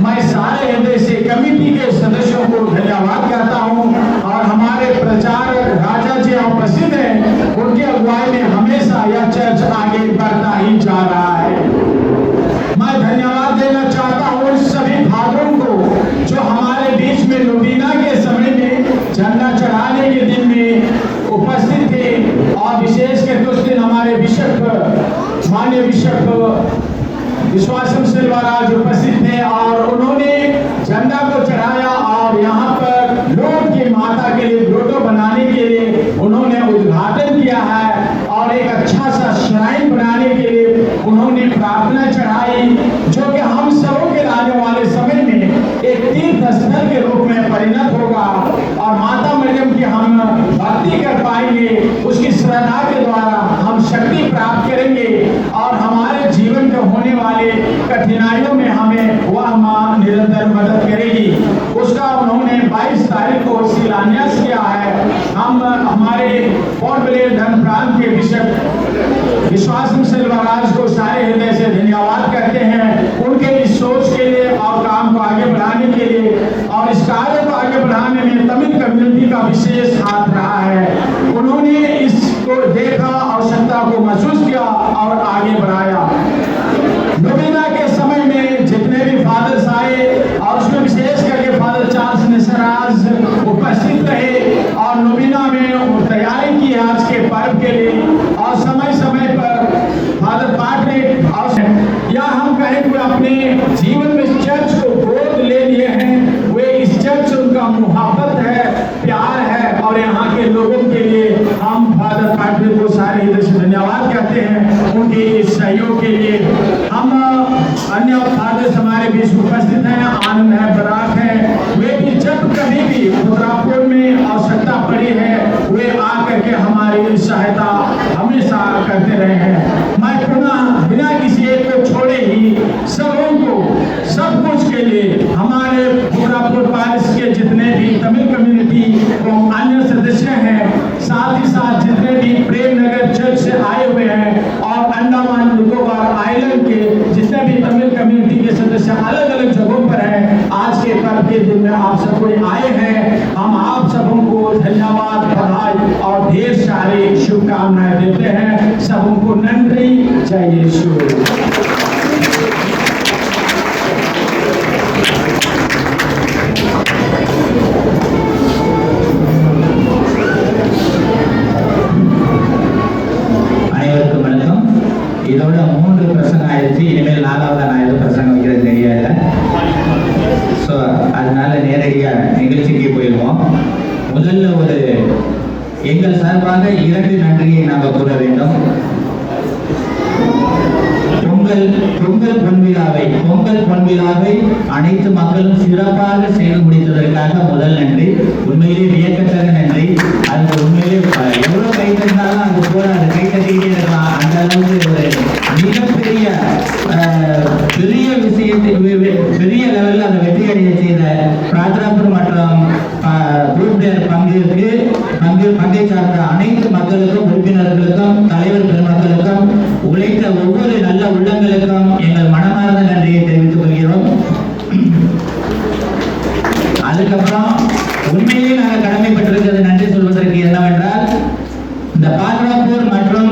मैं सारे हृदय से कमेटी के सदस्यों को धन्यवाद कहता हूं और हमारे प्रचारक राजा जी उपस्थित हैं, उनकी अगुवाई में हमेशा यह चर्च आगे बढ़ता ही जा रहा है। मैं धन्यवाद देना चाहता हूं उन सभी भाइयों को जो हमारे बीच में नोवेना के समय में झंडा चढ़ाने के दिन में उपस्थित थे और विशेष करके उस दिन हमारे बिशप माननीय बिशप विश्वासम सेल्वाराज उपस्थित थे और उन्होंने झंडा को चढ़ाया और यहाँ पर लोग की माता के लिए ग्रोटो बनाने के लिए उन्होंने उद्घाटन किया है और एक अच्छा सा श्राइन बनाने के लिए उन्होंने प्रार्थना चढ़ाई, जो कि हम सबों के आने वाले समय में एक तीर्थ स्थल के रूप में परिणत होगा और माता मरियम की हम भक्ति कर पाएंगे। उसकी श्रद्धा के द्वारा हम शक्ति प्राप्त करेंगे और हमारे जीवन में होने वाले कठिनाइयों में हमें वह मां निरंतर मदद करेगी। उसका उन्होंने 22 तारीख को शिलान्यास किया है। हम हमारे पोर्ट ब्लेयर धन प्रांत के बिशप विश्वासम सेल्वाराज को सारे हृदय से धन्यवाद करते हैं, उनके इस सोच के लिए और काम को आगे बढ़ाने के लिए और इस कार्य को आगे बढ़ाने में तमिल कम्युनिटी का विशेष हाथ रहा है। उन्होंने इसको देखा, आवश्यकता को महसूस किया और आगे बढ़ाया। नोवेना के समय में जितने भी फादर्स आए और उसमें विशेष करके फादर चार्ल्स नेसराज उपस्थित रहे और नोवेना में तैयारी की आज के पर्व के लिए और समय समय पर फादर पाटरे और या हम कहें कि अपने जीवन में चर्च को गोद ले लिए हैं, वे इस चर्च से उनका मुहब्बत है, प्यार है और यहाँ के लोगों के लिए हम फादर पाटरे को सारे हृदय से धन्यवाद कहते हैं उनके इस सहयोग के लिए। हम अन्य फादर्स हमारे बीच उपस्थित हैं, आनंद है, बराक है, वे भी जब कभी भी रुद्रापुर में आवश्यकता पड़ी है वे आकर के हमारी सहायता हमेशा करते रहे हैं। मैं पुनः बिना किसी एक को छोड़े ही सबों को सब कुछ के लिए हमारे रुद्रापुर पारिश के जितने भी तमिल कम्युनिटी और अन्य सदस्य हैं, साथ ही साथ जितने भी प्रेम नगर चर्च से आए हुए हैं और अंडमान निकोबार आइलैंड के जितने भी तमिल कम्युनिटी के सदस्य अलग अलग जगहों पर हैं, आज के पर्व के दिन में आप सब कोई आए हैं। हम आप सबों को धन्यवाद, बधाई और ढेर सारी शुभकामनाएं देते हैं। सबों को नंदी, जय यीशु। அனைவருக்கும் வணக்கம். இதோட 3 பிரசங்கம் ஆயிடுச்சு. இனிமேல் 4வது நான் எதுவும் பிரசங்கம் வைக்கிறது தெரியாது. ஸோ அதனால நேரடியாக நிகழ்ச்சிக்கு போயிடுவோம். முதல்ல எங்கள் சார்பாக 2 நன்றியை நாங்கள் கூற வேண்டும். பொங்கல் பொன்விழாவை அனைத்து மக்களும் சிறப்பாக செய்து முடித்ததற்காக முதல் நன்றி. உண்மையிலே வியக்கத்தக்க நன்றி. அதுக்கு உண்மையிலே எவ்வளவு கை தந்தாலும் அது போல அது கை தட்டிக்கிட்டே இருக்கலாம். அந்த அளவுக்கு ஒரு மிகப்பெரிய பெரிய லெவலில் அதை வெற்றி அடைய செய்த பிரார்த்தனாபுரம் மற்றும் பங்கை சார்ந்த அனைத்து மக்களுக்கும், உறுப்பினர்களுக்கும், தலைவர் பெருமக்களுக்கும், உழைத்த ஒவ்வொரு நல்ல உள்ளங்களுக்கும் எங்கள் மனமார்ந்த நன்றியை தெரிவித்துக் கொள்கிறோம். அதுக்கப்புறம் உண்மையிலேயே நாங்கள் கடமைப்பட்டிருக்கிறது நன்றி சொல்வதற்கு என்னவென்றால், இந்த பாத்திராப்பூர் மற்றும்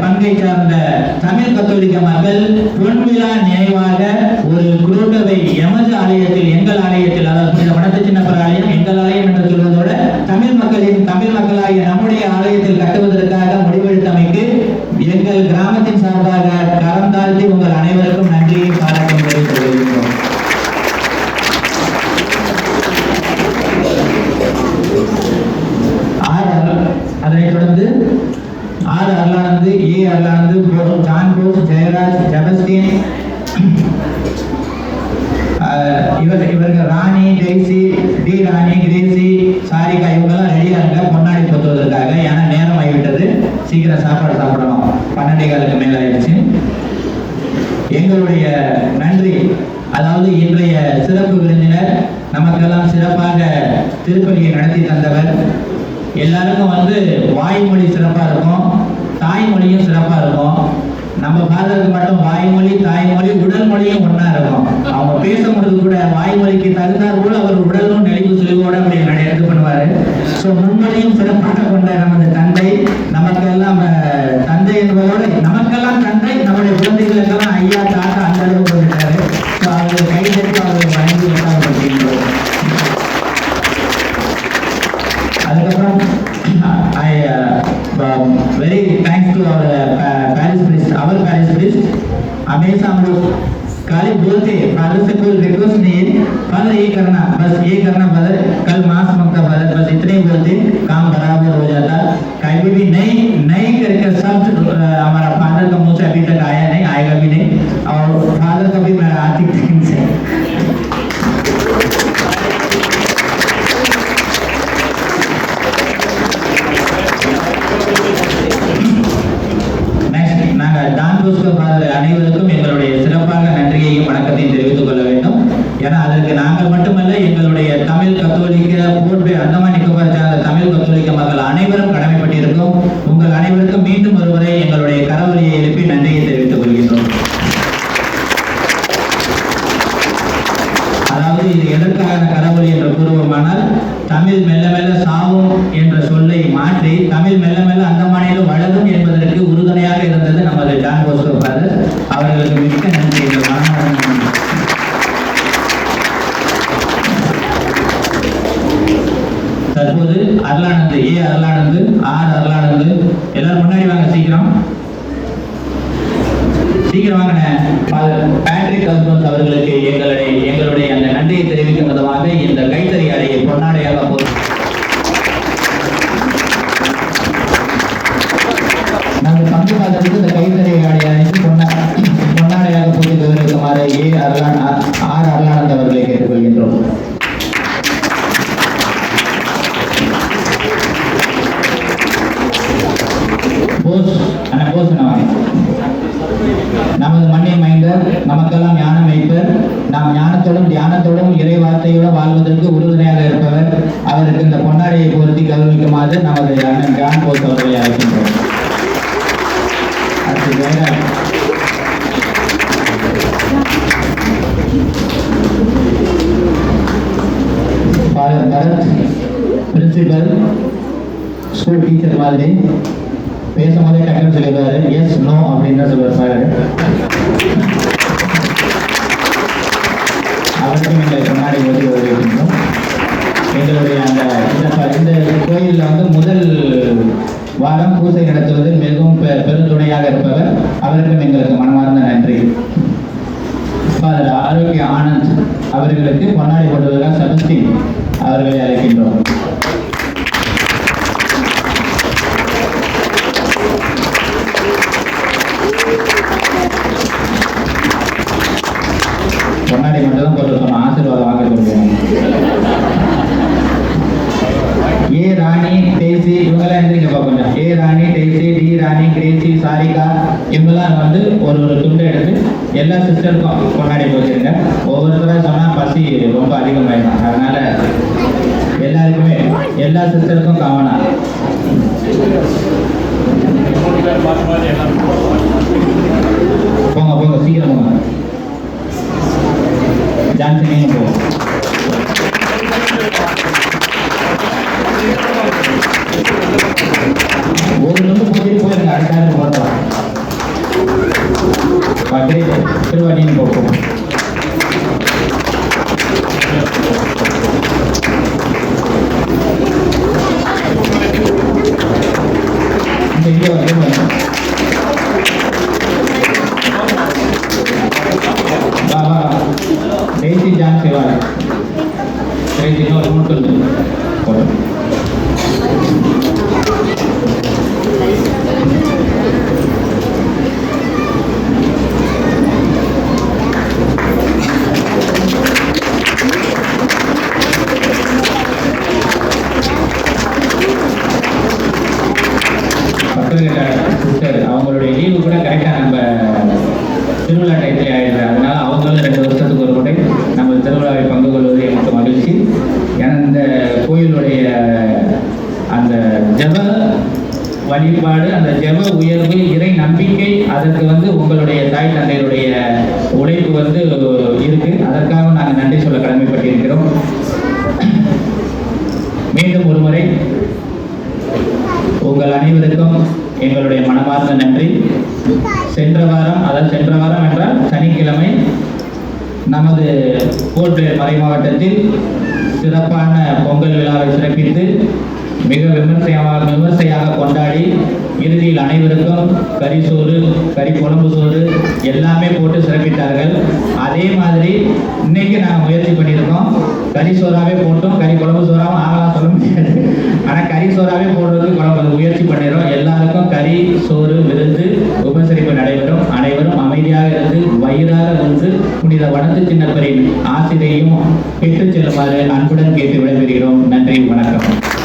பங்கை சார்ந்த தமிழ் கத்தோலிக்க மக்கள் பொன்விழா நினைவாக ஒரு குரூட்டவை எமது ஆலயத்தில், எங்கள் ஆலயத்தில், அதாவது வடக்கு சின்னப்பர் ஆலயம், எங்கள் ஆலயம் என்று சொல்வதோடு தமிழ் மக்களாகிய நம்முடைய ஆலயத்தில் கட்டுவதற்காக முடிவெடுத்தமைக்கு எங்கள் கிராமத்தின் சார்பாக கரம் தாழ்த்தி உங்கள் அனைவருக்கும் நன்றியை பாராட்டும் தெரிவித்துக் கொள்கிறோம். அதனைத் தொடர்ந்து ஜான் போஸ், ஜெயராஜ், ஜெபஸ்டின், இவர்கள் ராணி, டெய்சி, டி ராணி, கிரேசி, சாரிகா இவங்கெல்லாம் ரெடியா இருங்க பொன்னாடி பொத்துவதற்காக. ஏன்னா நேரம் ஆகிவிட்டது, சீக்கிரம் சாப்பாடு சாப்பிடணும், 12:15 மேல ஆயிடுச்சு. எங்களுடைய நன்றி. அதாவது இன்றைய சிறப்பு விருந்தினர் நமக்கெல்லாம் சிறப்பாக திருப்பலியை நடத்தி தந்தவர். எல்லாருக்கும் வாய்மொழி சிறப்பா இருக்கும், தாய்மொழியும் சிறப்பா இருக்கும். நம்ம ஃபாதருக்கு மட்டும் வாய்மொழி, தாய்மொழி, உடல் மொழியும் ஒன்னா இருக்கும். அவங்க பேசும்போது கூட வாய்மொழிக்கு தகுந்தார் கூட அவர் உடலும் நெளிவு சுழிவோட அப்படி எடுத்து பண்ணுவாரு. ஸோ முன்மொழியும் சிறப்பாக கொண்ட நமது தந்தை, நமக்கெல்லாம் தந்தை என்பதோடு நமக்கெல்லாம் தந்தை, நம்முடைய குழந்தைகளுக்கெல்லாம் ஐயா, தாத்தா அந்த அளவுக்கு வந்துட்டாரு. ஸோ அவர்கள் கைதட்டி அவர்கள் வழங்கி உற்சாகப்படுத்துகின்றோம். அதுக்கப்புறம் very thanks to our parish priest, हमेशा हम लोग खाली बोलते फादर से कोई रिक्वेस्ट नहीं है, फादर ये करना, बस ये करना फादर, कल मास मंगता फादर, बस इतने ही बोलते काम बराबर हो जाता। कभी भी नहीं करके शब्द हमारा फादर का मुंह से अभी तक आया नहीं, आएगा भी नहीं, और फादर का भी मेरा आर्थिक दिन से அனைவருக்கும் எங்களுடைய சிறப்பாக நன்றியையும் வணக்கத்தையும் தெரிவித்துக் கொள்ள வேண்டும். ஏன்னா அதற்கு நாங்கள் மட்டுமல்ல, எங்களுடைய தமிழ் கத்தோலிக்க போர்டு அந்தமான் நிக்கோபார் சார்ந்த தமிழ் கத்தோலிக்க மக்கள் அனைவரும் கடமைப்பட்டிருக்கும். உங்கள் அனைவருக்கும் மீண்டும் ஒருமுறை எங்களுடைய கரவொலியை எழுப்பி நன்றியை தெரிவித்துக் கொள்கின்றோம். அதாவது இது எதற்கான கரவொலி என்று கூறுவோமானால், தமிழ் மெல்ல மெல்ல சாவும் என்ற சொல்லை மாற்றி தமிழ் மெல்ல மெல்ல அந்தமானிலும் வளரும் என்பதற்கு உறுதுணையாக இருந்தது நமது ஜான் போஸ்கோ ஃபாதர். அவர்களுக்கு மிக்க நன்றி. தற்போது அருளானந்து, அருளானந்து, அருளானந்து எல்லாரும் முன்னாடி வாங்க, சீக்கிரம் வாங்க. பேட்ரிக் அல்போன்ஸ் அவர்களுக்கு எங்களுடைய அந்த நன்றியை தெரிவிக்கும் விதமாக இந்த கைத்தறி அடையை பொன்னாடையாக நாங்கள் பங்கு பார்த்துட்டு இந்த கைத்தறி அடையாளை பொன்னாடையாக போட்டி கௌரவிக்குமாறு அருளானந்த் அவர்களை கேட்டுக்கொள்கின்றோம். நமது மண்ணின் மைந்தர், நமக்கெல்லாம் ஞானம் வைப்பர், நாம் ஞானத்தோடும் தியானத்தோடும் இறை வார்த்தையோடு வாழ்வதற்கு உறுதுணையாக இருப்பவர். அவருக்கு இந்த பொன்னாடையை பொருத்தி கௌரவிக்குமாறு நமது அண்ணன் ஜான் போஸ் அவர்களை அழைக்கின்றோம். பரத் பிரின்சிபல், ஸ்கூல் டீச்சர் மாதிரி பேசும்போதே டக்குன்னு சொல்லிடுவாரு, எஸ் நோ அப்படின்னு தான் சொல்லுவாரு. அவருக்கும் எங்களை கொண்டாடி ஓட்டி வருகின்றோம். எங்களுடைய அந்த இந்த கோயிலில் முதல் வாரம் பூசை நடத்துவது மிகவும் பெருந்துணையாக இருப்பவர். அவருக்கும் எங்களுக்கு மனமார்ந்த நன்றி. ஃபாதர் ஆரோக்கிய ஆனந்த் அவர்களுக்கு பொன்னாடி போடுவதற்காக செபஸ்டின் அவர்களை அழைக்கின்றோம். பொன்னாடி மட்டும் தான் போட்டு சொன்னோம், ஆசீர்வாதம் வாங்க சொல்லுவோம். ராணி, டேசி இவங்கெல்லாம் எழுந்திரிங்க கொஞ்சம். ராணி, டேசி, டி ராணி, கிரேசி, சாரிகா இவங்கெல்லாம் ஒரு துண்டை எடுத்து எல்லா சிஸ்டருக்கும் கொண்டாடி போச்சுருங்க. ஒவ்வொருத்தராக சொன்னால் பசி ரொம்ப அதிகமாயிடும். அதனால எல்லாருக்குமே எல்லா சிஸ்டருக்கும் காமனா போங்க சீக்கிரம் போங்க. ஜான்சி நீங்க போங்க. ஒரு நிமிஷம் போயிட்டு போயிருங்க, அடுத்த போட்டோம். திருவாடின்னு போகும். டெய்சி ஜான் சேவா ஒரு மூட்டல் போட்டோம். திருவிழா டயத்தில் ஆயிடுது. அதனால அவங்களும் 2 வருஷத்துக்கு ஒரு முறை நம்ம திருவிழாவை பங்கு கொள்வது எனக்கு மகிழ்ச்சி. ஏன்னா இந்த கோயிலுடைய அந்த ஜப வழிபாடு, அந்த ஜப உயர்வு, இறை நம்பிக்கை, அதற்கு உங்களுடைய தாய் தந்தையுடைய உழைப்பு இருக்கு. அதற்காக நாங்கள் நன்றி சொல்ல கடமைப்பட்டிருக்கிறோம். மீண்டும் ஒரு முறை உங்கள் அனைவருக்கும் எங்களுடைய மனமார்ந்த நன்றி. சென்ற வாரம் என்றால் சனிக்கிழமை நமது போர்ட் பிளேயர் மறை மாவட்டத்தில் சிறப்பான பொங்கல் விழாவை சிறப்பித்து மிக விமர்சையாக கொண்டாடி இறுதியில் அனைவருக்கும் கறிசோறு, கறி குழம்பு சோறு எல்லாமே போட்டு சிறப்பித்தார்கள். அதே மாதிரி இன்னைக்கு நாங்கள் முயற்சி பண்ணியிருக்கோம். கறி சோறாவே போட்டோம், கறி குழம்பு சோறாவும் ஆகலாம் சொல்ல முடியாது. ஆனால் கறி சோறாவே போடுறதுக்கு குழம்பு முயற்சி பண்ணிடுறோம். எல்லாருக்கும் கறி சோறு விருந்து உபசரிப்பு நடைபெறும். அனைவரும் அமைதியாக இருந்து வயிறாக வந்து புனித வனத்து சின்னப்பரின் ஆசிரியையும் பெற்றுச் செல்லுமாறு அன்புடன் கேட்டு விடைபெறுகிறோம். நன்றி, வணக்கம்.